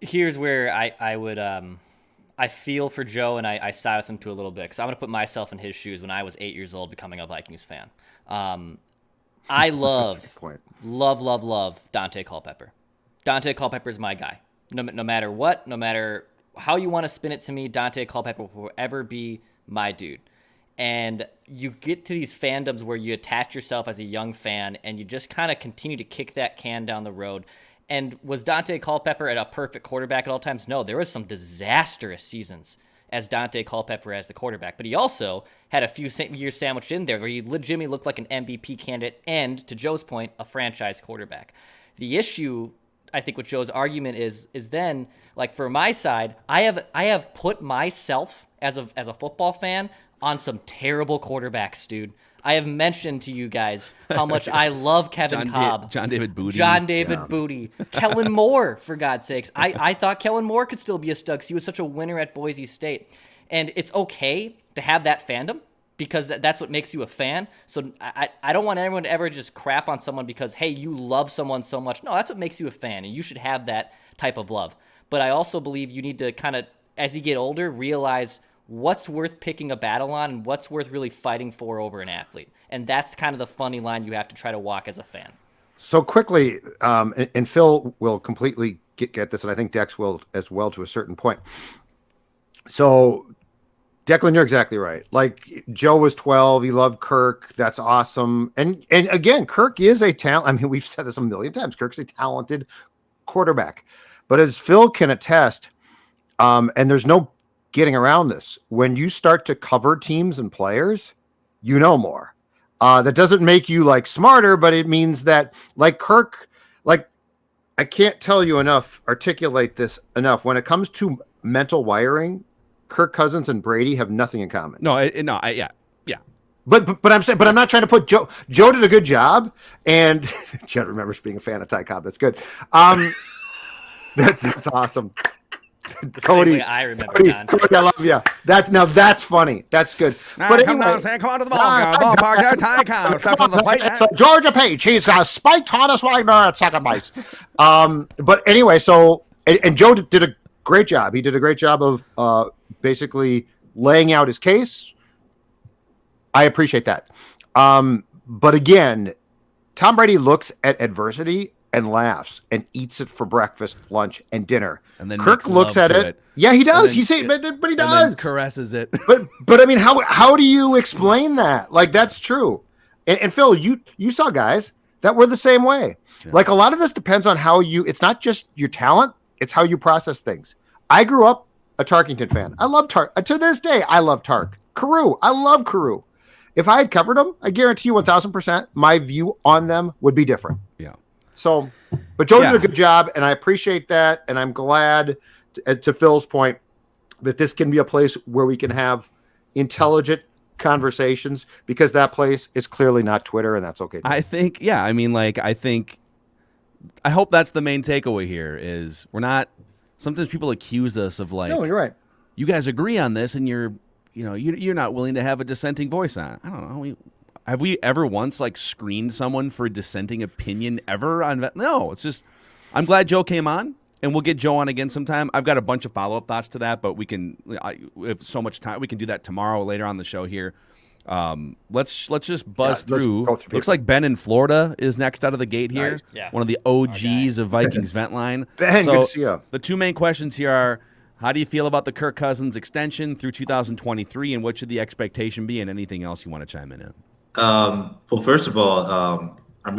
Here's where I would I feel for Joe, and I side with him to a little bit, because I'm going to put myself in his shoes when I was 8 years old becoming a Vikings fan. I love Dante Culpepper. Dante Culpepper is my guy. No matter what, no matter how you want to spin it to me, Dante Culpepper will forever be my dude. And you get to these fandoms where you attach yourself as a young fan, and you just kind of continue to kick that can down the road. And was Dante Culpepper a perfect quarterback at all times? No, there was some disastrous seasons as Dante Culpepper as the quarterback. But he also had a few years sandwiched in there where he legitimately looked like an MVP candidate and, to Joe's point, a franchise quarterback. The issue, I think, with Joe's argument is then, like, for my side, I have put myself as a football fan on some terrible quarterbacks, dude. I have mentioned to you guys how much I love Kevin Cobb. John David Booty. Kellen Moore, for God's sakes. I thought Kellen Moore could still be a stud because he was such a winner at Boise State. And it's okay to have that fandom because that's what makes you a fan. So I don't want anyone to ever just crap on someone because, hey, you love someone so much. No, that's what makes you a fan, and you should have that type of love. But I also believe you need to kind of, as you get older, realize what's worth picking a battle on and what's worth really fighting for over an athlete. And that's kind of the funny line you have to try to walk as a fan. So quickly, and Phil will completely get this, and I think Dex will as well to a certain point. So, Declan, you're exactly right. Like, Joe was 12. He loved Kirk. That's awesome. And again, Kirk is a talent. I mean, we've said this a million times. Kirk's a talented quarterback. But as Phil can attest, and there's no getting around this, when you start to cover teams and players, you know more. That doesn't make you like smarter, but it means that like Kirk, like I can't tell you articulate this enough. When it comes to mental wiring, Kirk Cousins and Brady have nothing in common. Yeah. But I'm saying, but I'm not trying to put Joe. Joe did a good job, and Joe remembers being a fan of Ty Cobb. That's good. That's awesome. Cody, I remember. Cody, I love you. That's funny. That's good. But come anyway, on, Sam, come on to the ballpark. There, Ty Cobb, step on the plate. it's Georgia Page. He's got Spike Thomas Wagner at second base. But anyway, so and Joe did a great job. He did a great job of basically laying out his case. I appreciate that. But again, Tom Brady looks at adversity and laughs and eats it for breakfast, lunch, and dinner. And then Kirk looks at it. Yeah, he does. He say, but he does. And then caresses it. But I mean, how do you explain that? Like, that's true. And Phil, you saw guys that were the same way. Yeah. Like, a lot of this depends on how it's not just your talent, it's how you process things. I grew up a Tarkington fan. I love Tark. To this day, I love Tark. Carew. I love Carew. If I had covered them, I guarantee you 1,000% my view on them would be different. Yeah. So, but Joe did a good job, and I appreciate that, and I'm glad, to Phil's point, that this can be a place where we can have intelligent conversations, because that place is clearly not Twitter, and that's okay too. I think, I hope that's the main takeaway here is we're not, sometimes people accuse us of like, no, you're right. You guys agree on this, and you're not willing to have a dissenting voice on it. I don't know. Have we ever once like screened someone for a dissenting opinion ever on that? No, it's just, I'm glad Joe came on, and we'll get Joe on again sometime. I've got a bunch of follow-up thoughts to that, but we have so much time. We can do that tomorrow later on the show here. Let's just buzz through. Looks like Ben in Florida is next out of the gate here. Nice. Yeah. One of the OGs of Vikings Vent Line. Ben, good to see you. The two main questions here are, how do you feel about the Kirk Cousins extension through 2023, and what should the expectation be, and anything else you want to chime in? Well, first of all, I'm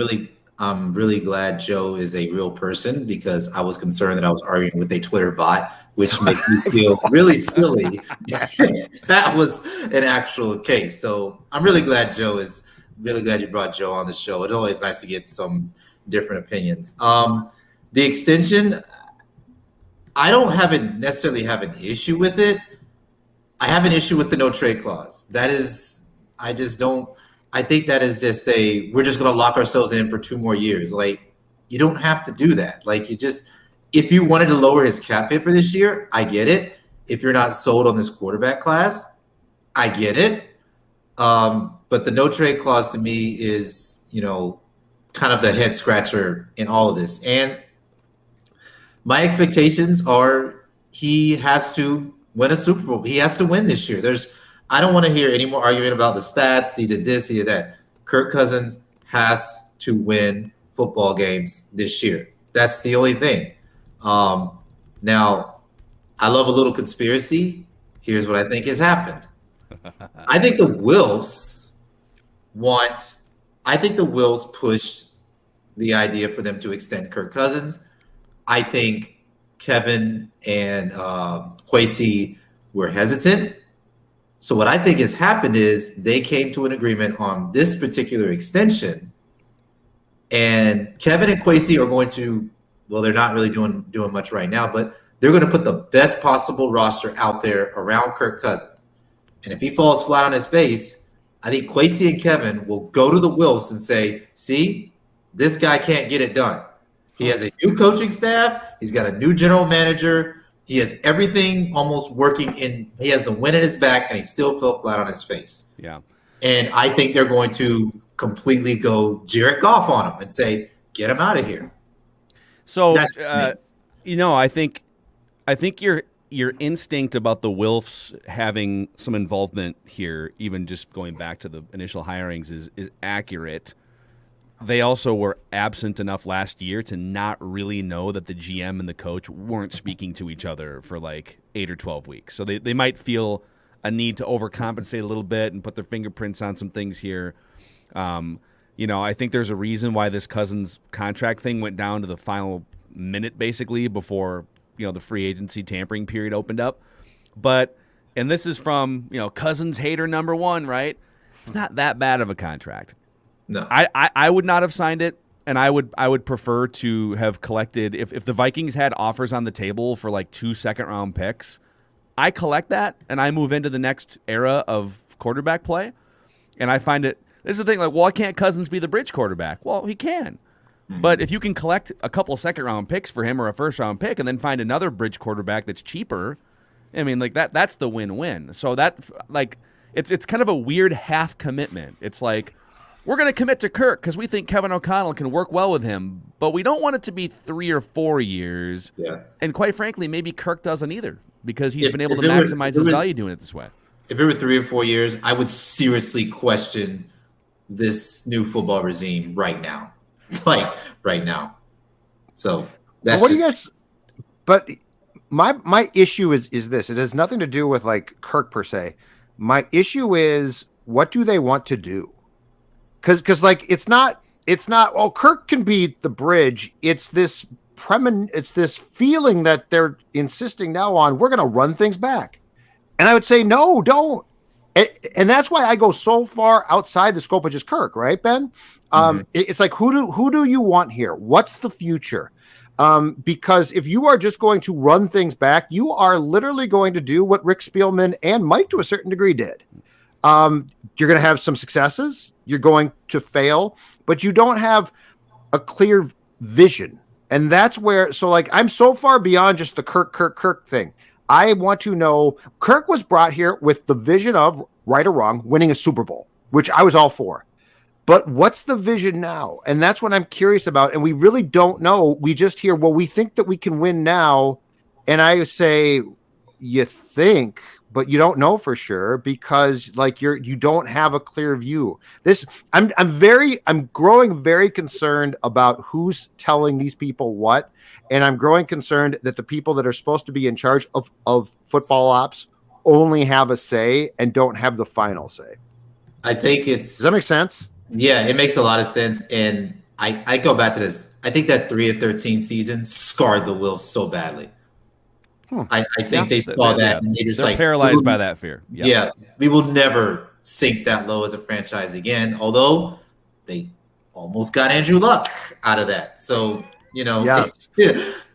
really glad Joe is a real person, because I was concerned that I was arguing with a Twitter bot, which makes me feel really silly. That was an actual case. So I'm really glad you brought Joe on the show. It's always nice to get some different opinions. The extension, I don't necessarily have an issue with it. I have an issue with the no trade clause. I think that is just we're just going to lock ourselves in for 2 more years. Like, you don't have to do that. Like, if you wanted to lower his cap hit for this year, I get it. If you're not sold on this quarterback class, I get it. But the no trade clause to me is, kind of the head scratcher in all of this. And my expectations are he has to win a Super Bowl. He has to win this year. I don't want to hear any more argument about the stats. He did this, he did that. Kirk Cousins has to win football games this year. That's the only thing. Now, I love a little conspiracy. Here's what I think has happened. I think the Wilfs pushed the idea for them to extend Kirk Cousins. I think Kevin and Kwesi were hesitant. So what I think has happened is they came to an agreement on this particular extension, and Kevin and Kwesi are going to, well, they're not really doing much right now, but they're going to put the best possible roster out there around Kirk Cousins. And if he falls flat on his face, I think Kwesi and Kevin will go to the Wilfs and say, see, this guy can't get it done. He has a new coaching staff. He's got a new general manager. He has everything almost working he has the wind at his back, and he still fell flat on his face. Yeah. And I think they're going to completely go Jared Goff on him and say, get him out of here. So, I think your instinct about the Wilfs having some involvement here, even just going back to the initial hirings, is accurate. they also were absent enough last year to not really know that the GM and the coach weren't speaking to each other for like 8 or 12 weeks. So they might feel a need to overcompensate a little bit and put their fingerprints on some things here. I think there's a reason why this Cousins contract thing went down to the final minute basically before, the free agency tampering period opened up. And this is from, Cousins hater number one, right? It's not that bad of a contract. No. I would not have signed it, and I would prefer to have collected if the Vikings had offers on the table for like 2 second-round picks, I collect that and I move into the next era of quarterback play. And I find it this is the thing, like, why can't Cousins be the bridge quarterback? Well, he can. Mm-hmm. But if you can collect a couple second-round picks for him or a first-round pick and then find another bridge quarterback that's cheaper, I mean, like that's the win-win. So that like it's kind of a weird half commitment. It's like we're going to commit to Kirk because we think Kevin O'Connell can work well with him, but we don't want it to be 3 or 4 years. Yeah. And quite frankly, maybe Kirk doesn't either because he's been able to maximize his value doing it this way. If it were 3 or 4 years, I would seriously question this new football regime right now. Like right now. So that's what do you guys? But my issue is this. It has nothing to do with like Kirk per se. My issue is what do they want to do? Because like it's not. Well, Kirk can be the bridge. It's this feeling that they're insisting now on. We're going to run things back, and I would say no, don't. And that's why I go so far outside the scope of just Kirk, right, Ben? It's like who do you want here? What's the future? Because if you are just going to run things back, you are literally going to do what Rick Spielman and Mike to a certain degree did. You're going to have some successes. You're going to fail, but you don't have a clear vision. And that's where, so like, I'm so far beyond just the Kirk thing. I want to know, Kirk was brought here with the vision of, right or wrong, winning a Super Bowl, which I was all for. But what's the vision now? And that's what I'm curious about. And we really don't know. We just hear, well, we think that we can win now. And I say, you think, but you don't know for sure because like you don't have a clear view. I'm growing very concerned about who's telling these people what. And I'm growing concerned that the people that are supposed to be in charge of football ops only have a say and don't have the final say. I think does that make sense? Yeah, it makes a lot of sense. And I go back to this. I think that 3-13 season scarred the Wolves so badly. I think they saw that and they're like paralyzed by that fear. Yeah, we will never sink that low as a franchise again. Although they almost got Andrew Luck out of that. So, it's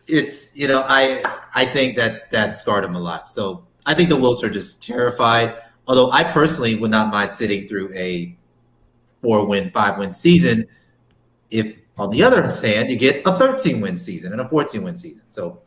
I think that scarred them a lot. So I think the Wolves are just terrified. Although I personally would not mind sitting through a 4-win, 5-win season if, on the other hand, you get a 13-win season and a 14-win season. So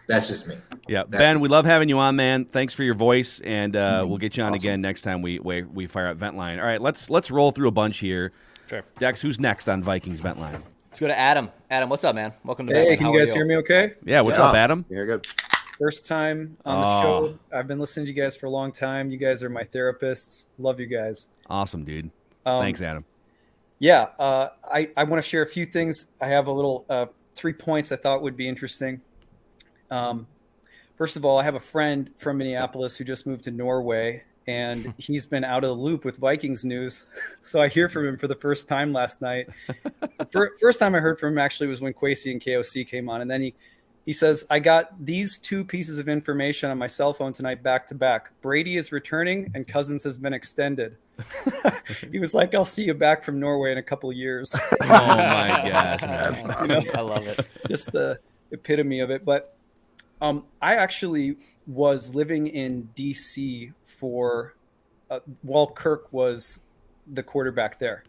that's just me. Yeah, Ben, we love having you on, man. Thanks for your voice, and we'll get you on again next time we fire up Vent Line. All right, let's roll through a bunch here. Sure. Dex, who's next on Vikings Vent Line? Let's go to Adam. Adam, what's up, man? Welcome to Hey, Vent Line. can you guys hear me okay? Yeah, what's up, Adam? You're good. First time on the show. I've been listening to you guys for a long time. You guys are my therapists. Love you guys. Awesome, dude. Thanks, Adam. Yeah, I want to share a few things. I have a little 3 points I thought would be interesting. First of all, I have a friend from Minneapolis who just moved to Norway, and he's been out of the loop with Vikings news. So I hear from him for the first time last night. The first time I heard from him actually was when Kwesi and KOC came on, and then he says, I got these 2 pieces of information on my cell phone tonight back to back. Brady is returning and Cousins has been extended. He was like, I'll see you back from Norway in a couple of years. Oh, my gosh, man. I love it. Just the epitome of it. But I actually was living in D.C. while Kirk was the quarterback there.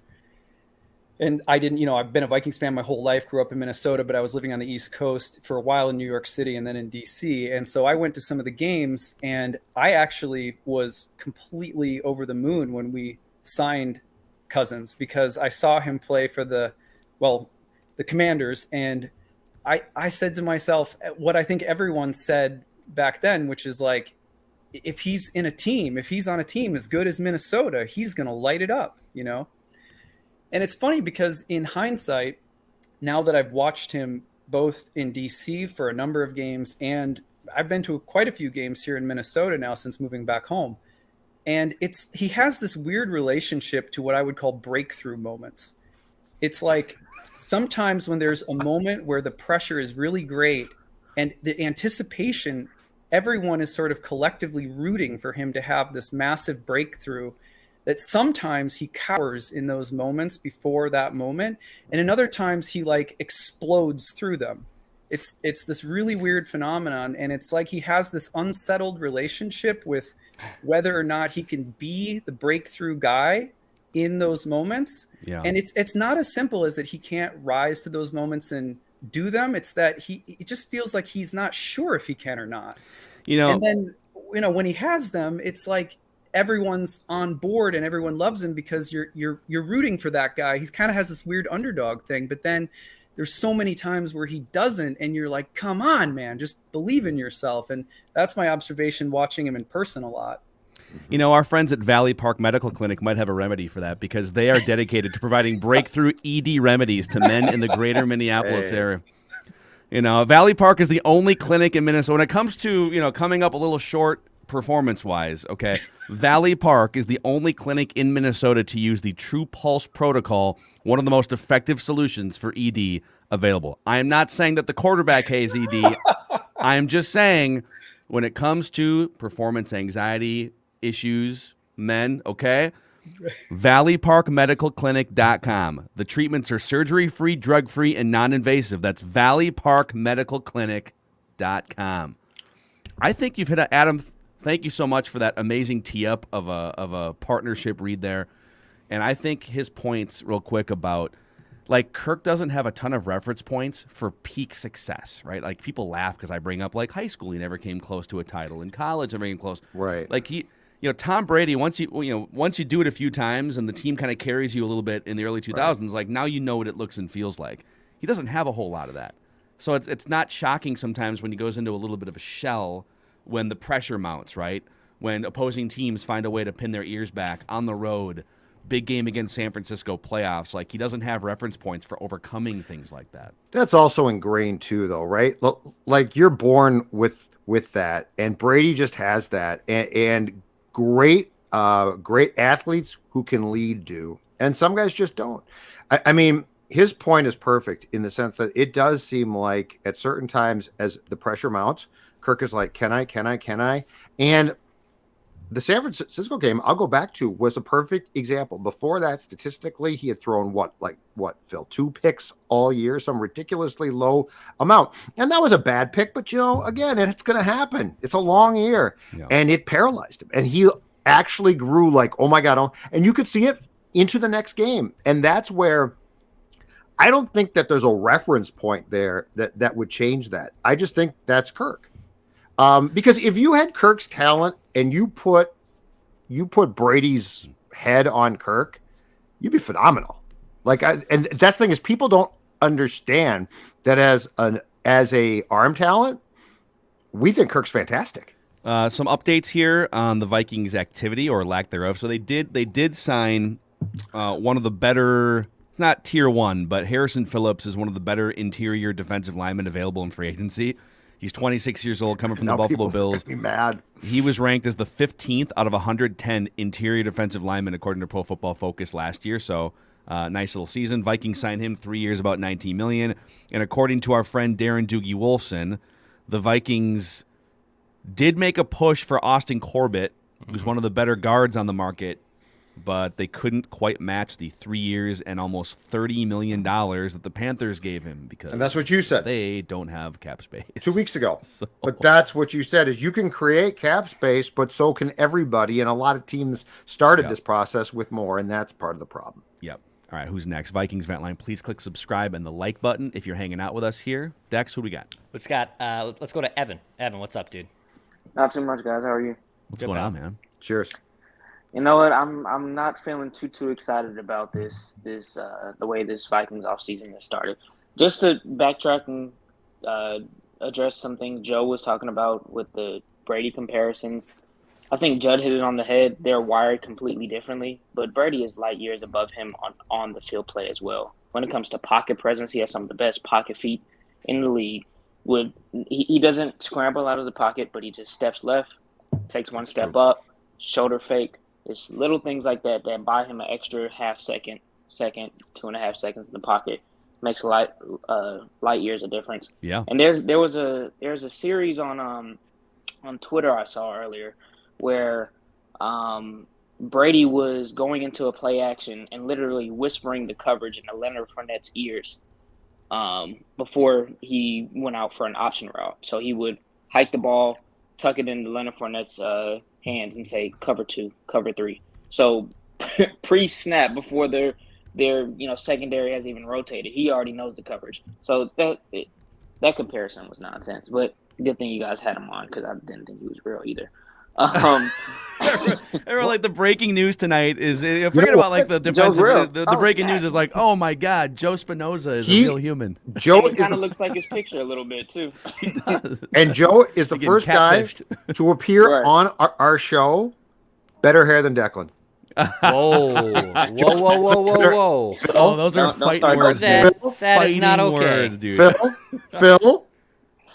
And I didn't, I've been a Vikings fan my whole life, grew up in Minnesota, but I was living on the East Coast for a while in New York City and then in DC. And so I went to some of the games, and I actually was completely over the moon when we signed Cousins because I saw him play for the Commanders. And I said to myself what I think everyone said back then, which is like, if he's on a team as good as Minnesota, he's going to light it up, And it's funny because in hindsight, now that I've watched him both in DC for a number of games, and I've been to quite a few games here in Minnesota now since moving back home. And he has this weird relationship to what I would call breakthrough moments. It's like sometimes when there's a moment where the pressure is really great and the anticipation, everyone is sort of collectively rooting for him to have this massive breakthrough, that sometimes he cowers in those moments before that moment. And in other times he like explodes through them. It's this really weird phenomenon. And it's like he has this unsettled relationship with whether or not he can be the breakthrough guy in those moments. Yeah. And it's not as simple as that he can't rise to those moments and do them. It's that it just feels like he's not sure if he can or not. And then, when he has them, it's like everyone's on board and everyone loves him because you're rooting for that guy. He's kind of has this weird underdog thing, but then there's so many times where he doesn't, and you're like, come on, man, just believe in yourself. And that's my observation watching him in person a lot. Our friends at Valley Park Medical Clinic might have a remedy for that, because they are dedicated to providing breakthrough ED remedies to men in the greater Minneapolis area. Valley Park is the only clinic in Minnesota. When it comes to, coming up a little short performance-wise, okay, Valley Park is the only clinic in Minnesota to use the True Pulse protocol, one of the most effective solutions for ED available. I am not saying that the quarterback has ED. I am just saying when it comes to performance anxiety issues, men, okay, valleyparkmedicalclinic.com. The treatments are surgery-free, drug-free, and non-invasive. That's valleyparkmedicalclinic.com. I think you've hit a, Adam, thank you so much for that amazing tee-up of a partnership read there. And I think his points real quick about, like, Kirk doesn't have a ton of reference points for peak success, right? Like, people laugh because I bring up, like, high school, he never came close to a title. In college, never came close. Right. Like, Tom Brady, once you do it a few times and the team kind of carries you a little bit in the early 2000s, right, like, now you know what it looks and feels like. He doesn't have a whole lot of that. So it's not shocking sometimes when he goes into a little bit of a shell when the pressure mounts, right? When opposing teams find a way to pin their ears back on the road, big game against San Francisco playoffs. Like, he doesn't have reference points for overcoming things like that. That's also ingrained too, though, right? Like, you're born with that, and Brady just has that, and great athletes who can lead do, and some guys just don't. I mean, his point is perfect in the sense that it does seem like at certain times as the pressure mounts, Kirk is like, can I? And the San Francisco game, I'll go back to, was a perfect example. Before that, statistically, he had thrown what, Phil, 2 picks all year, some ridiculously low amount. And that was a bad pick, but, again, it's going to happen. It's a long year. Yeah. And it paralyzed him. And he actually grew like, oh, my God. And you could see it into the next game. And that's where I don't think that there's a reference point there that would change that. I just think that's Kirk. Because if you had Kirk's talent and you put Brady's head on Kirk, you'd be phenomenal. And that's the thing is, people don't understand that as a arm talent, we think Kirk's fantastic. Some updates here on the Vikings' activity or lack thereof. So they did sign one of the better, not tier 1, but Harrison Phillips is one of the better interior defensive linemen available in free agency. He's 26 years old, coming from the Buffalo Bills. Be mad. He was ranked as the 15th out of 110 interior defensive linemen according to Pro Football Focus last year. So, nice little season. Vikings signed him 3 years, about $19 million. And according to our friend Darren Doogie Wolfson, the Vikings did make a push for Austin Corbett, who's one of the better guards on the market, but they couldn't quite match the 3 years and almost $30 million that the Panthers gave him, because and that's what you said. They don't have cap space. 2 weeks ago. So. But that's what you said, is you can create cap space, but so can everybody. And a lot of teams started this process with more, and that's part of the problem. Yep. All right, who's next? Vikings Vent Line. Please click subscribe and the like button if you're hanging out with us here. Dex, who do we got? Let's go to Evan. Evan, what's up, dude? Not too much, guys. How are you? What's going on, man? Cheers. You know what? I'm not feeling too excited about this the way this Vikings offseason has started. Just to backtrack and address something Joe was talking about with the Brady comparisons. I think Judd hit it on the head. They're wired completely differently, but Brady is light years above him on the field play as well. When it comes to pocket presence, he has some of the best pocket feet in the league. He doesn't scramble out of the pocket, but he just steps left, takes one step up, shoulder fake. It's little things like that that buy him an extra half second, 2.5 seconds in the pocket. Makes light years of difference. Yeah. And there's a series on Twitter I saw earlier where Brady was going into a play action and literally whispering the coverage into Leonard Fournette's ears before he went out for an option route. So he would hike the ball, tuck it into Leonard Fournette's hands and say, cover 2, cover 3. So pre-snap, before their secondary has even rotated, he already knows the coverage. So that comparison was nonsense. But good thing you guys had him on because I didn't think he was real either. Like the breaking news tonight is forget about like the defensive. The breaking news is like, oh my God, Joe Spinosa is a real human. Joe kind of looks like his picture a little bit too. He does. And Joe is the first guy to appear on our show. Better hair than Declan. Whoa. Oh, those are fighting words, dude. That is not okay. Words, dude. Phil.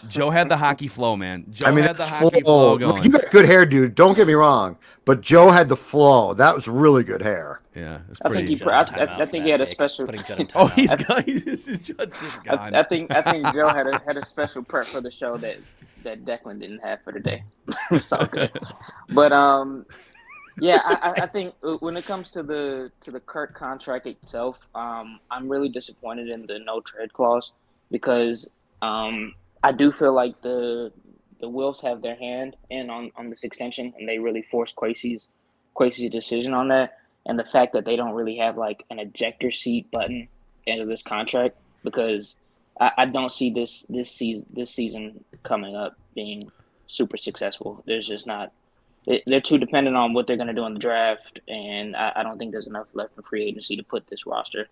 Joe had the hockey flow, man. Had the hockey flow going. You got good hair, dude. Don't get me wrong, but Joe had the flow. That was really good hair. Yeah, it's pretty. I think he had a special. Oh, he's gone. His judge just gone. I think Joe had a special prep for the show that Declan didn't have for today. So good. But yeah, I think when it comes to the Kirk contract itself, I'm really disappointed in the no trade clause because I do feel like the Wolves have their hand in on this extension, and they really forced Kwesi's decision on that. And the fact that they don't really have like an ejector seat button into this contract, because I don't see this season coming up being super successful. There's just not. They're too dependent on what they're going to do in the draft, and I don't think there's enough left in free agency to put this roster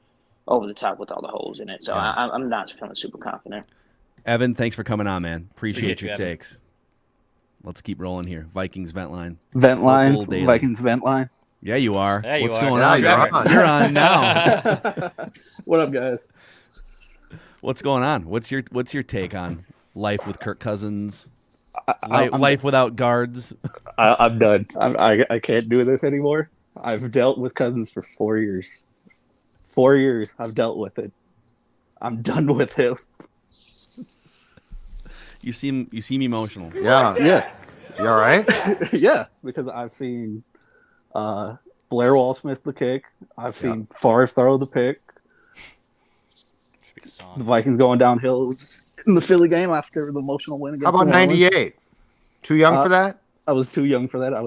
over the top with all the holes in it. So yeah. I'm not feeling super confident. Evan, thanks for coming on, man. Appreciate your takes. Let's keep rolling here. Vikings vent line. Vikings vent line. Yeah, you are. Yeah, What's you are. going on? You're on now. What up, guys? What's going on? What's your take on life with Kirk Cousins? Life without guards. I'm done. I can't do this anymore. I've dealt with Cousins for 4 years. 4 years I've dealt with it. I'm done with him. You seem emotional. Yeah. Yes. You all right? Yeah, because I've seen Blair Walsh miss the kick. I've seen Favre throw the pick. The Vikings going downhill in the Philly game after the emotional win against. How about 98? Too young for that? I was too young for that. I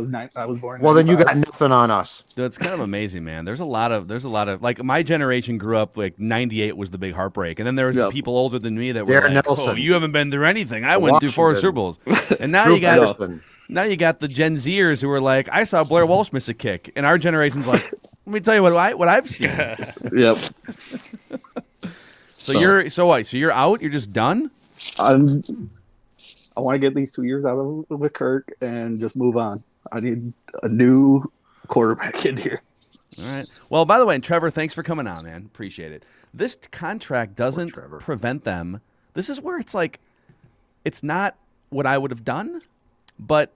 was born. Well, then you got nothing on us. It's kind of amazing, man. There's a lot of like my generation grew up like 98 was the big heartbreak, and then there was people older than me that were Darren like, Nelson. "Oh, you haven't been through anything. I went through 4 Super Bowls." And now you got the Gen Zers who are like, "I saw Blair Walsh miss a kick," and our generation's like, "Let me tell you what I've seen." Yep. So you're out? You're just done? I want to get these 2 years out of with Kirk and just move on. I need a new quarterback in here. All right. Well, by the way, and Trevor, thanks for coming on, man. Appreciate it. This contract doesn't prevent them. This is where it's like, it's not what I would have done, but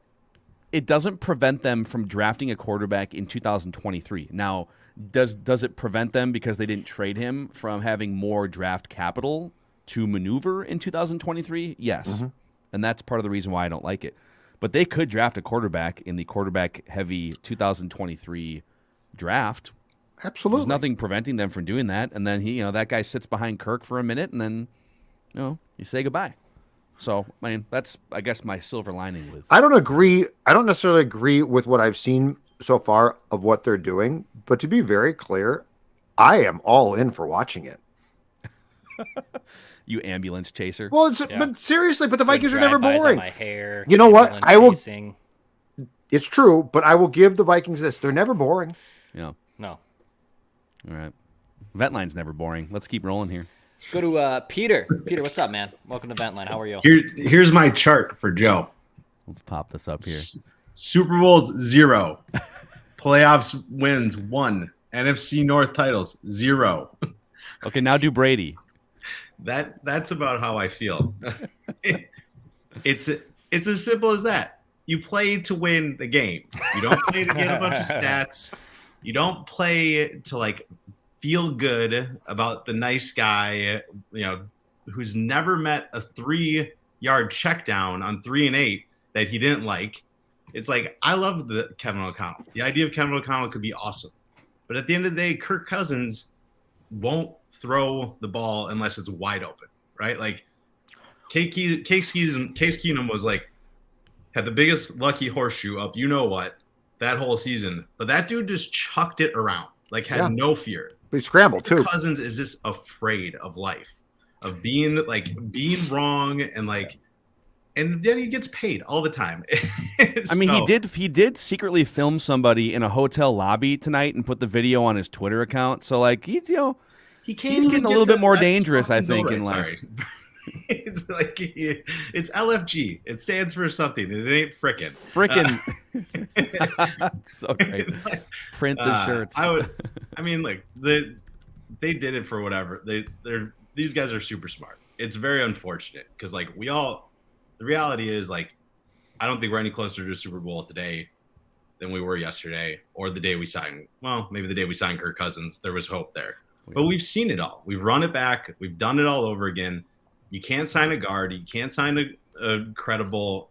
it doesn't prevent them from drafting a quarterback in 2023. Now, does it prevent them because they didn't trade him from having more draft capital to maneuver in 2023? Yes. Mm-hmm. And that's part of the reason why I don't like it. But they could draft a quarterback in the quarterback-heavy 2023 draft. Absolutely. There's nothing preventing them from doing that. And then that guy sits behind Kirk for a minute, and then you say goodbye. So, I mean, that's, I guess, my silver lining with. I don't agree. I don't necessarily agree with what I've seen so far of what they're doing. But to be very clear, I am all in for watching it. You ambulance chaser. Well, but seriously, but the Vikings are never boring. My hair, you know what? I will. Chasing. It's true, but I will give the Vikings this: they're never boring. Yeah. No. All right. Vent line's never boring. Let's keep rolling here. Go to Peter. Peter, what's up, man? Welcome to Vent Line. How are you? Here's my chart for Joe. Let's pop this up here. Super Bowls 0, playoffs wins 1, NFC North titles 0. Okay, now do Brady. That's about how I feel. It's as simple as that. You play to win the game. You don't play to get a bunch of stats. You don't play to like feel good about the nice guy, who's never met a 3-yard check down on 3 and 8 that he didn't like. It's like, I love the Kevin O'Connell. The idea of Kevin O'Connell could be awesome. But at the end of the day, Kirk Cousins won't throw the ball unless it's wide open, right? Like Case Keenum was like, had the biggest lucky horseshoe up, that whole season. But that dude just chucked it around, like had no fear. He scrambled too. Cousins is just afraid of life, of being wrong, and then he gets paid all the time. I mean, he did secretly film somebody in a hotel lobby tonight and put the video on his Twitter account. So like he's getting a little bit more dangerous, I think, in life. Sorry. It's like it's LFG. It stands for something. It ain't frickin'. So great. Print the shirts. They did it for whatever. These guys are super smart. It's very unfortunate because the reality is I don't think we're any closer to a Super Bowl today than we were yesterday or the day we signed. Well, maybe the day we signed Kirk Cousins, there was hope there. But we've seen it all. We've run it back. We've done it all over again. You can't sign a guard. You can't sign a credible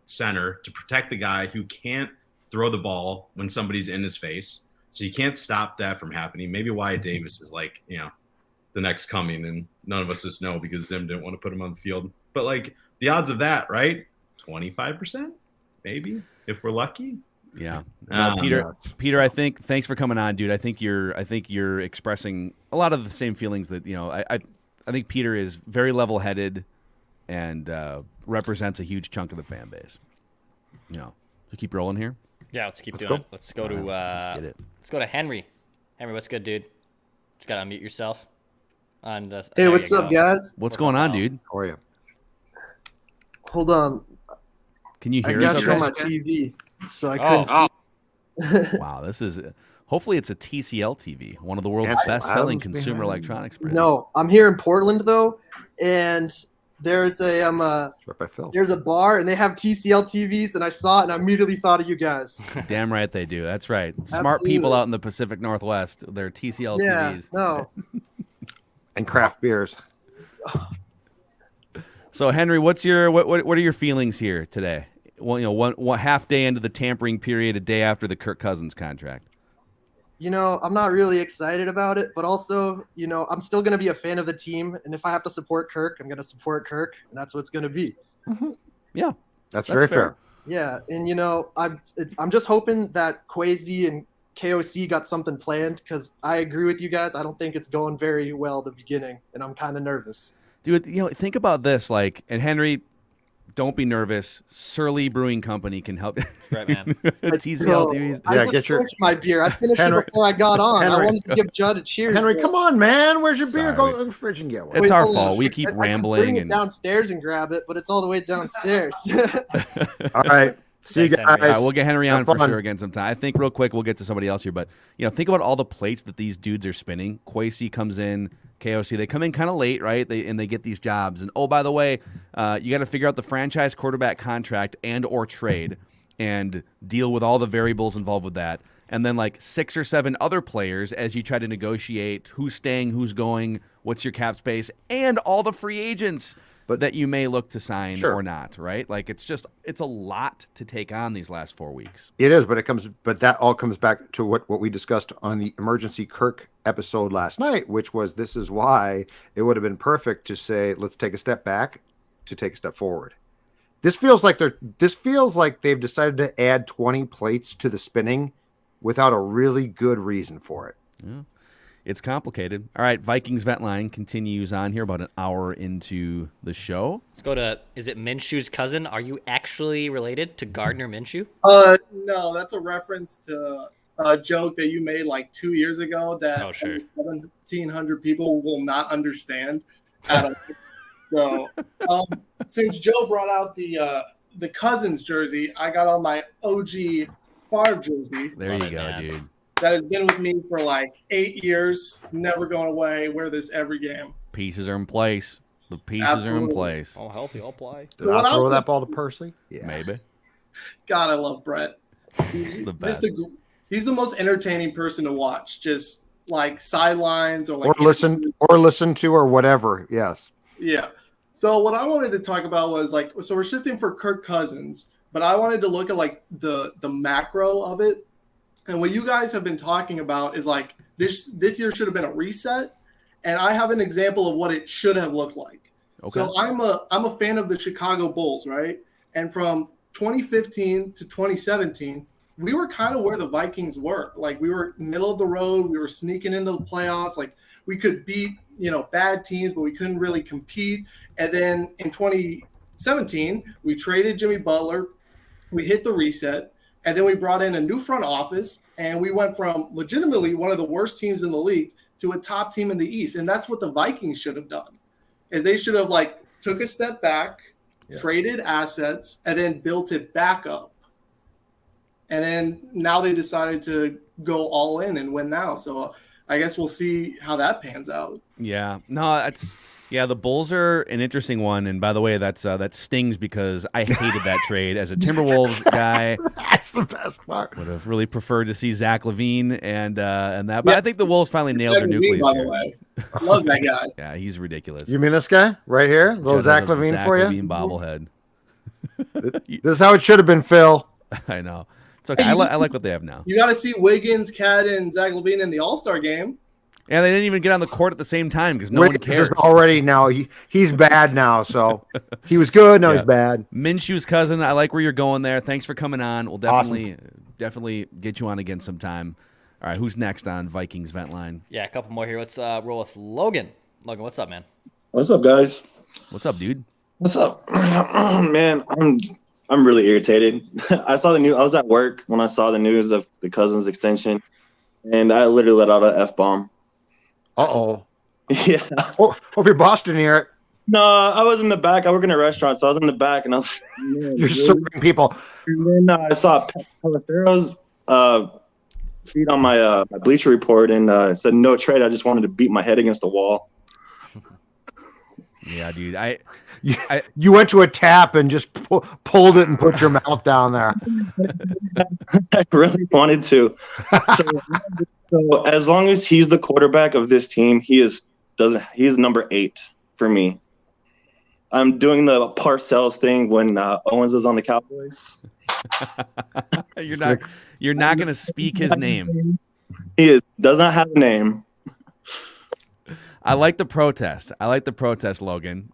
center to protect the guy who can't throw the ball when somebody's in his face. So you can't stop that from happening. Maybe Wyatt Davis is the next coming, and none of us just know because Zim didn't want to put him on the field. But the odds of that, right? 25%, maybe, if we're lucky. Yeah. Peter, I think thanks for coming on, dude. I think you're expressing a lot of the same feelings that, I think Peter is very level-headed and represents a huge chunk of the fan base. So keep rolling here. Yeah, let's keep doing it. Let's go to let's get it. Let's go to Henry. Henry, what's good, dude? Just gotta unmute yourself. Hey, what's up, guys? What's going on, dude? How are you? Hold on. Can you hear us? us? I got you on my TV, so I couldn't see. Wow, this is. Hopefully, it's a TCL TV, one of the world's best-selling consumer electronics brands. No, I'm here in Portland though, and there's a bar, and they have TCL TVs, and I saw it, and I immediately thought of you guys. Damn right they do. That's right. Smart people out in the Pacific Northwest. They're TCL TVs. No. And craft beers. So Henry, what are your feelings here today? Well, one half day into the tampering period, a day after the Kirk Cousins contract. I'm not really excited about it, but also, I'm still going to be a fan of the team. And if I have to support Kirk, I'm going to support Kirk. And that's what it's going to be. Mm-hmm. Yeah, that's very fair. Yeah. And, I'm just hoping that Kwesi and KOC got something planned because I agree with you guys. I don't think it's going very well at the beginning, and I'm kind of nervous. Dude, think about this. And Henry, don't be nervous. Surly Brewing Company can help. Right, man. TCL TVs. I just finished my beer. I finished it before I got on. I wanted to give Judd a cheers. Henry, come on, man. Where's your beer? Go to the fridge and get one. It's our fault. We keep rambling. I can bring it downstairs and grab it, but it's all the way downstairs. All right. See you guys. All right, we'll get Henry on for sure again sometime. I think real quick we'll get to somebody else here, but think about all the plates that these dudes are spinning. Kwesi comes in, KOC. They come in kind of late, right? They get these jobs. And oh, by the way, you got to figure out the franchise quarterback contract and or trade and deal with all the variables involved with that. And then 6 or 7 other players as you try to negotiate who's staying, who's going, what's your cap space, and all the free agents that you may look to sign or not, right? It's a lot to take on these last 4 weeks. It is, but that all comes back to what we discussed on the Emergency Kirk episode last night, which was this is why it would have been perfect to say, let's take a step back to take a step forward. This feels like they've decided to add 20 plates to the spinning without a really good reason for it. Yeah. It's complicated. All right, Vikings Vent Line continues on here about an hour into the show. Let's go to, is it Minshew's cousin? Are you actually related to Gardner Minshew? No, that's a reference to a joke that you made 2 years ago that 1,700 people will not understand. So, since Joe brought out the the Cousins jersey, I got on my OG Favre jersey. There you go, dude. That has been with me for like 8 years, never going away. Wear this every game. Pieces are in place. The pieces are in place. All healthy, all play. Did I throw that ball to Percy? Yeah. Maybe. God, I love Brett. He's the best. He's the most entertaining person to watch. Just like sidelines or like listen to or whatever. Yes. Yeah. So what I wanted to talk about was like, so we're shifting for Kirk Cousins, but I wanted to look at like the macro of it. And what you guys have been talking about is like this year should have been a reset. And I have an example of what it should have looked like. Okay. So I'm a fan of the Chicago Bulls, right? And from 2015 to 2017, we were kind of where the Vikings were. Like we were middle of the road. We were sneaking into the playoffs. Like we could beat, bad teams, but we couldn't really compete. And then in 2017, we traded Jimmy Butler. We hit the reset. And then we brought in a new front office. And we went from legitimately one of the worst teams in the league to a top team in the East. And that's what the Vikings should have done. Is they should have like took a step back, traded assets, and then built it back up. And then now they decided to go all in and win now. So I guess we'll see how that pans out. Yeah. No, the Bulls are an interesting one. And by the way, that stings because I hated that trade as a Timberwolves guy. That's the best part. Would have really preferred to see Zach LaVine and that. But I think the Wolves finally nailed their nucleus by here. The way. I love that guy. Yeah, he's ridiculous. You mean this guy right here? Little Zach LaVine for you? Zach LaVine bobblehead. This is how it should have been, Phil. I know. It's okay. I like what they have now. You got to see Wiggins, Cat, and Zach LaVine in the All-Star game. And they didn't even get on the court at the same time because no one cares. Already now he's bad now. So he was good. Now he's bad. Minshew's cousin. I like where you're going there. Thanks for coming on. We'll definitely get you on again sometime. All right, who's next on Vikings Vent Line? Yeah, a couple more here. Let's roll with Logan. Logan, what's up, man? What's up, guys? What's up, dude? What's up, man? I'm really irritated. I was at work when I saw the news of the Cousins extension, and I literally let out an F-bomb. Uh-oh. Yeah. Hope your boss didn't hear it. No, I was in the back. I work in a restaurant, so I was in the back, and I was like, you're serving people. And then I saw Palacero's feed on my Bleacher Report, and said no trade. I just wanted to beat my head against the wall. Yeah, dude. You went to a tap and just pulled it and put your mouth down there. I really wanted to. So as long as he's the quarterback of this team, he's number 8 for me. I'm doing the Parcells thing when Owens is on the Cowboys. You're not going to speak his name. He does not have a name. I like the protest. Logan.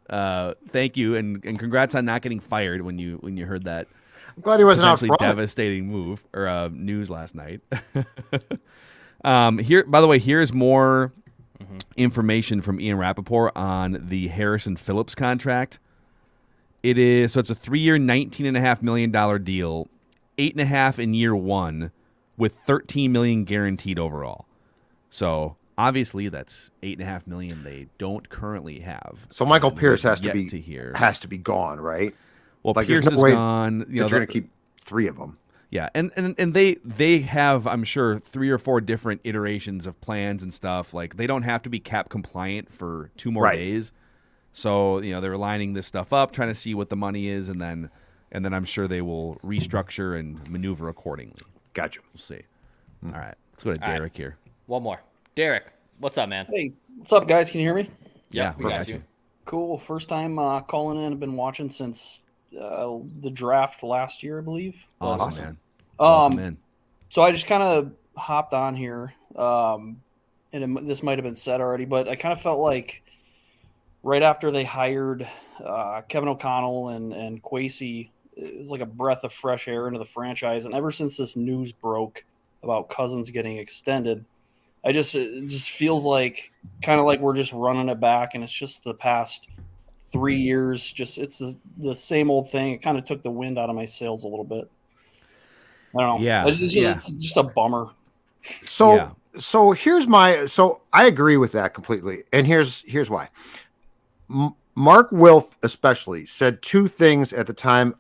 Thank you, and congrats on not getting fired when you heard that. I'm glad he wasn't out front. Devastating move or news last night. Here, by the way, here's more information from Ian Rappaport on the Harrison Phillips contract. It's a 3-year, $19.5 million deal, $8.5 in year 1, with $13 million guaranteed overall. So obviously that's $8.5 million they don't currently have. So Michael Pierce has to be gone, right? Well, like, Pierce is gone. They're going to keep 3 of them. Yeah, and they have, I'm sure, 3 or 4 different iterations of plans and stuff. Like, they don't have to be cap compliant for 2 more days. So, they're lining this stuff up, trying to see what the money is, and then I'm sure they will restructure and maneuver accordingly. Gotcha. We'll see. All right, let's go to Derek here. One more. Derek, what's up, man? Hey, what's up, guys? Can you hear me? Yeah, we got you. Cool. First time calling in. I've been watching since the draft last year, I believe. Awesome, man. Welcome in. So I just kind of hopped on here, and this might have been said already, but I kind of felt like right after they hired Kevin O'Connell and Kwesi, it was like a breath of fresh air into the franchise. And ever since this news broke about Cousins getting extended, it just feels like kind of like we're just running it back, and it's just the past 3 years. Just it's the same old thing. It kind of took the wind out of my sails a little bit. I don't know. Yeah, it's just a bummer. So I agree with that completely, and here's why. Mark Wilf especially said 2 things at the time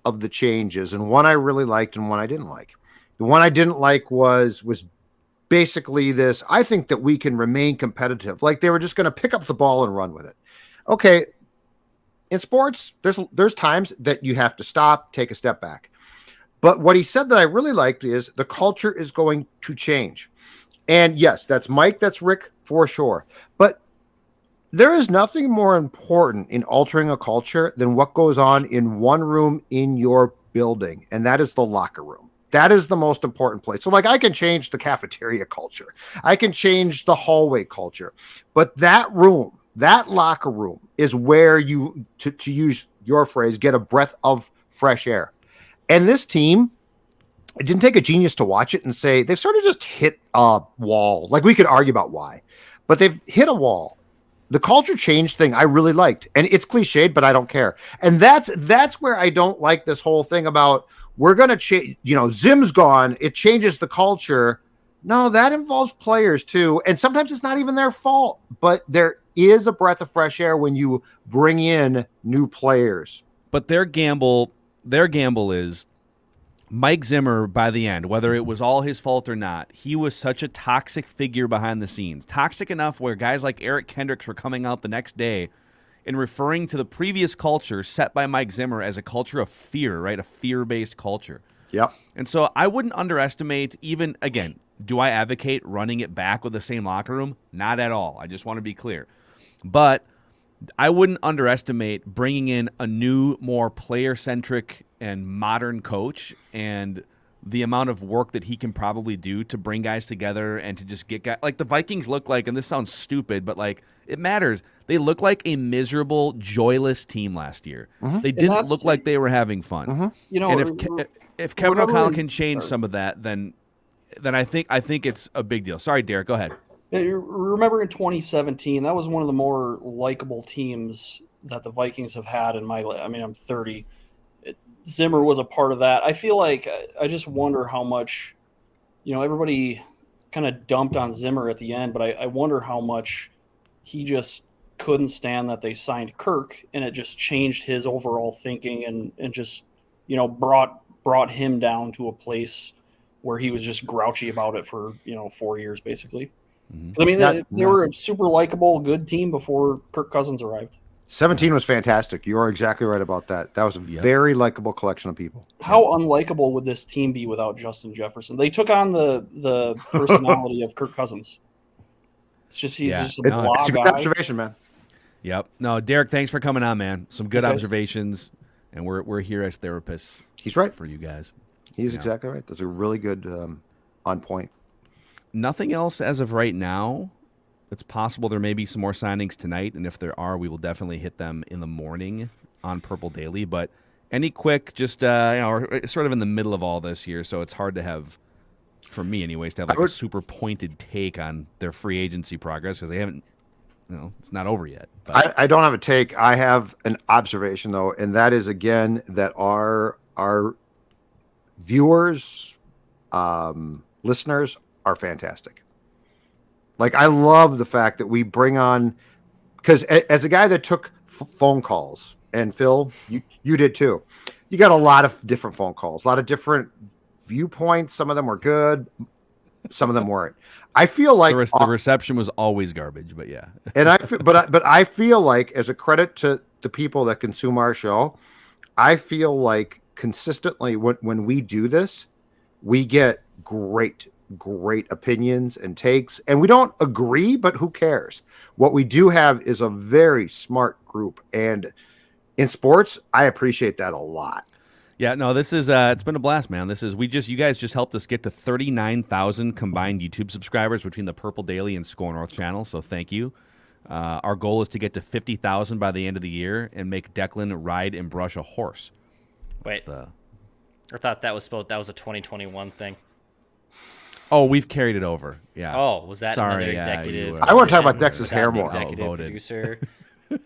of the changes, and one I really liked and one I didn't like. The one I didn't like was basically this. I think that we can remain competitive. Like they were just going to pick up the ball and run with it. Okay. In sports, there's times that you have to stop, take a step back. But what he said that I really liked is the culture is going to change. And yes, that's Mike, that's Rick for sure. But there is nothing more important in altering a culture than what goes on in one room in your building, and that is the locker room. That is the most important place. So like I can change the cafeteria culture. I can change the hallway culture. But that room, that locker room is where you, to use your phrase, get a breath of fresh air. And this team, it didn't take a genius to watch it and say they've sort of just hit a wall. Like we could argue about why, but they've hit a wall. The culture change thing I really liked, and it's cliched, but I don't care. And that's where I don't like this whole thing about we're going to change, Zim's gone. It changes the culture. No, that involves players too. And sometimes it's not even their fault, but there is a breath of fresh air when you bring in new players. But their gamble is Mike Zimmer by the end, whether it was all his fault or not, he was such a toxic figure behind the scenes. Toxic enough where guys like Eric Kendricks were coming out the next day and referring to the previous culture set by Mike Zimmer as a culture of fear, right? A fear-based culture. Yep. And so I wouldn't underestimate even, again, do I advocate running it back with the same locker room? Not at all. I just want to be clear. But I wouldn't underestimate bringing in a new, more player-centric and modern coach and the amount of work that he can probably do to bring guys together and to just get guys. Like the Vikings look like, and this sounds stupid, but like it matters. They look like a miserable, joyless team last year. Mm-hmm. They didn't look like they were having fun. Mm-hmm. And if Kevin O'Connell can change some of that, then I think it's a big deal. Sorry, Derek, go ahead. Remember in 2017, that was one of the more likable teams that the Vikings have had in I'm 30. Zimmer was a part of that. I feel like I just wonder how much, everybody kind of dumped on Zimmer at the end, but I wonder how much he just couldn't stand that they signed Kirk, and it just changed his overall thinking and just, brought him down to a place where he was just grouchy about it for, 4 years basically. Mm-hmm. I mean, they were a super likable, good team before Kirk Cousins arrived. 17 was fantastic. You're exactly right about that. That was a very likable collection of people. How unlikable would this team be without Justin Jefferson? They took on the personality of Kirk Cousins. It's just he's just a blah it's a good guy. observation, man. Yep. No, Derek, thanks for coming on, man. Some good observations, and we're here as therapists. He's right for you guys. He's exactly right. That's a really good on point. Nothing else as of right now. It's possible there may be some more signings tonight, and if there are, we will definitely hit them in the morning on Purple Daily. But any quick, just we're sort of in the middle of all this here, so it's hard to have, for me anyways, to have like a super pointed take on their free agency progress because they haven't, it's not over yet. But. I don't have a take. I have an observation though, and that is again that our viewers, listeners are fantastic. Like, I love the fact that we bring on, because as a guy that took phone calls, and Phil, you did too, you got a lot of different phone calls, a lot of different viewpoints. Some of them were good, some of them weren't. I feel like the reception was always garbage, but yeah. And I feel like, as a credit to the people that consume our show, I feel like consistently when we do this, we get great opinions and takes, and we don't agree, but who cares? What we do have is a very smart group, and in sports, I appreciate that a lot. Yeah, no, this is it's been a blast, man. You guys just helped us get to 39,000 combined YouTube subscribers between the Purple Daily and Score North channel, so thank you. Our goal is to get to 50,000 by the end of the year and make Declan ride and brush a horse. Wait, I thought that was a 2021 thing. Oh, we've carried it over. Yeah. Oh, was that Sorry, another executive? I want to talk about Dex's hair more. Executive producer.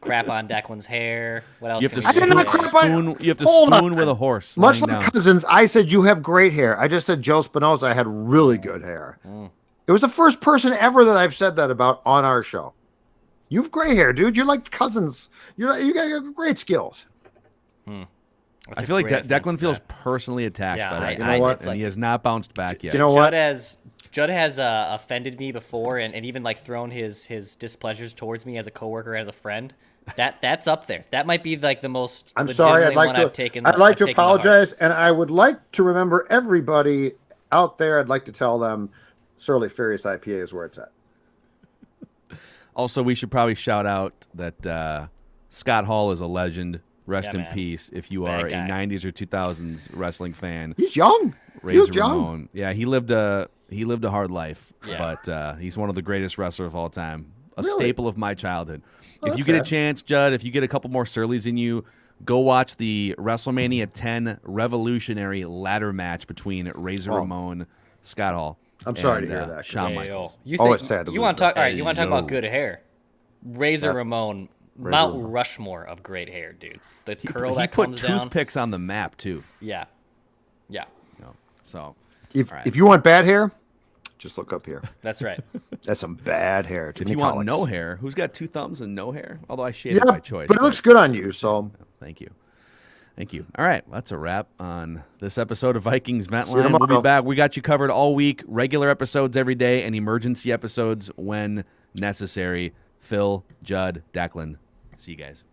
Crap on Declan's hair. What else? You have to spoon with a horse. Much like Cousins, I said you have great hair. I just said Joe Spinosa had really good hair. It was the first person ever that I've said that about on our show. You have great hair, dude. You're like Cousins. You got great skills. I feel like Declan feels personally attacked by that. You know what? And he has not bounced back yet. You know what? Judd has offended me before and even like thrown his displeasures towards me as a coworker, as a friend. That's up there. That might be like the most. I'm sorry. I'd like to apologize, to and I would like to remember everybody out there. I'd like to tell them Surly Furious IPA is where it's at. Also, we should probably shout out that Scott Hall is a legend. Rest in peace. If you are a 90s or 2000s wrestling fan, he's young. Razor Ramon. Yeah, he lived a hard life, but he's one of the greatest wrestlers of all time. A staple of my childhood. If you get a chance, Judd, if you get a couple more Surleys in you, go watch the WrestleMania 10 Revolutionary ladder match between Razor Ramon, Scott Hall. I'm sorry to hear that. Shawn Michaels. You want to talk? All right, you want to talk about good hair? Razor Ramon, Mount Rushmore of great hair, dude. The curl that comes down. He put toothpicks on the map too. Yeah. So if you want bad hair, just look up here. That's right. That's some bad hair. If you want no hair, who's got 2 thumbs and no hair? Although I shaved it by choice. But it looks good on you, so thank you. All right, that's a wrap on this episode of Vikings Vent Line. We'll be back. We got you covered all week. Regular episodes every day and emergency episodes when necessary. Phil, Judd, Declan. See you guys.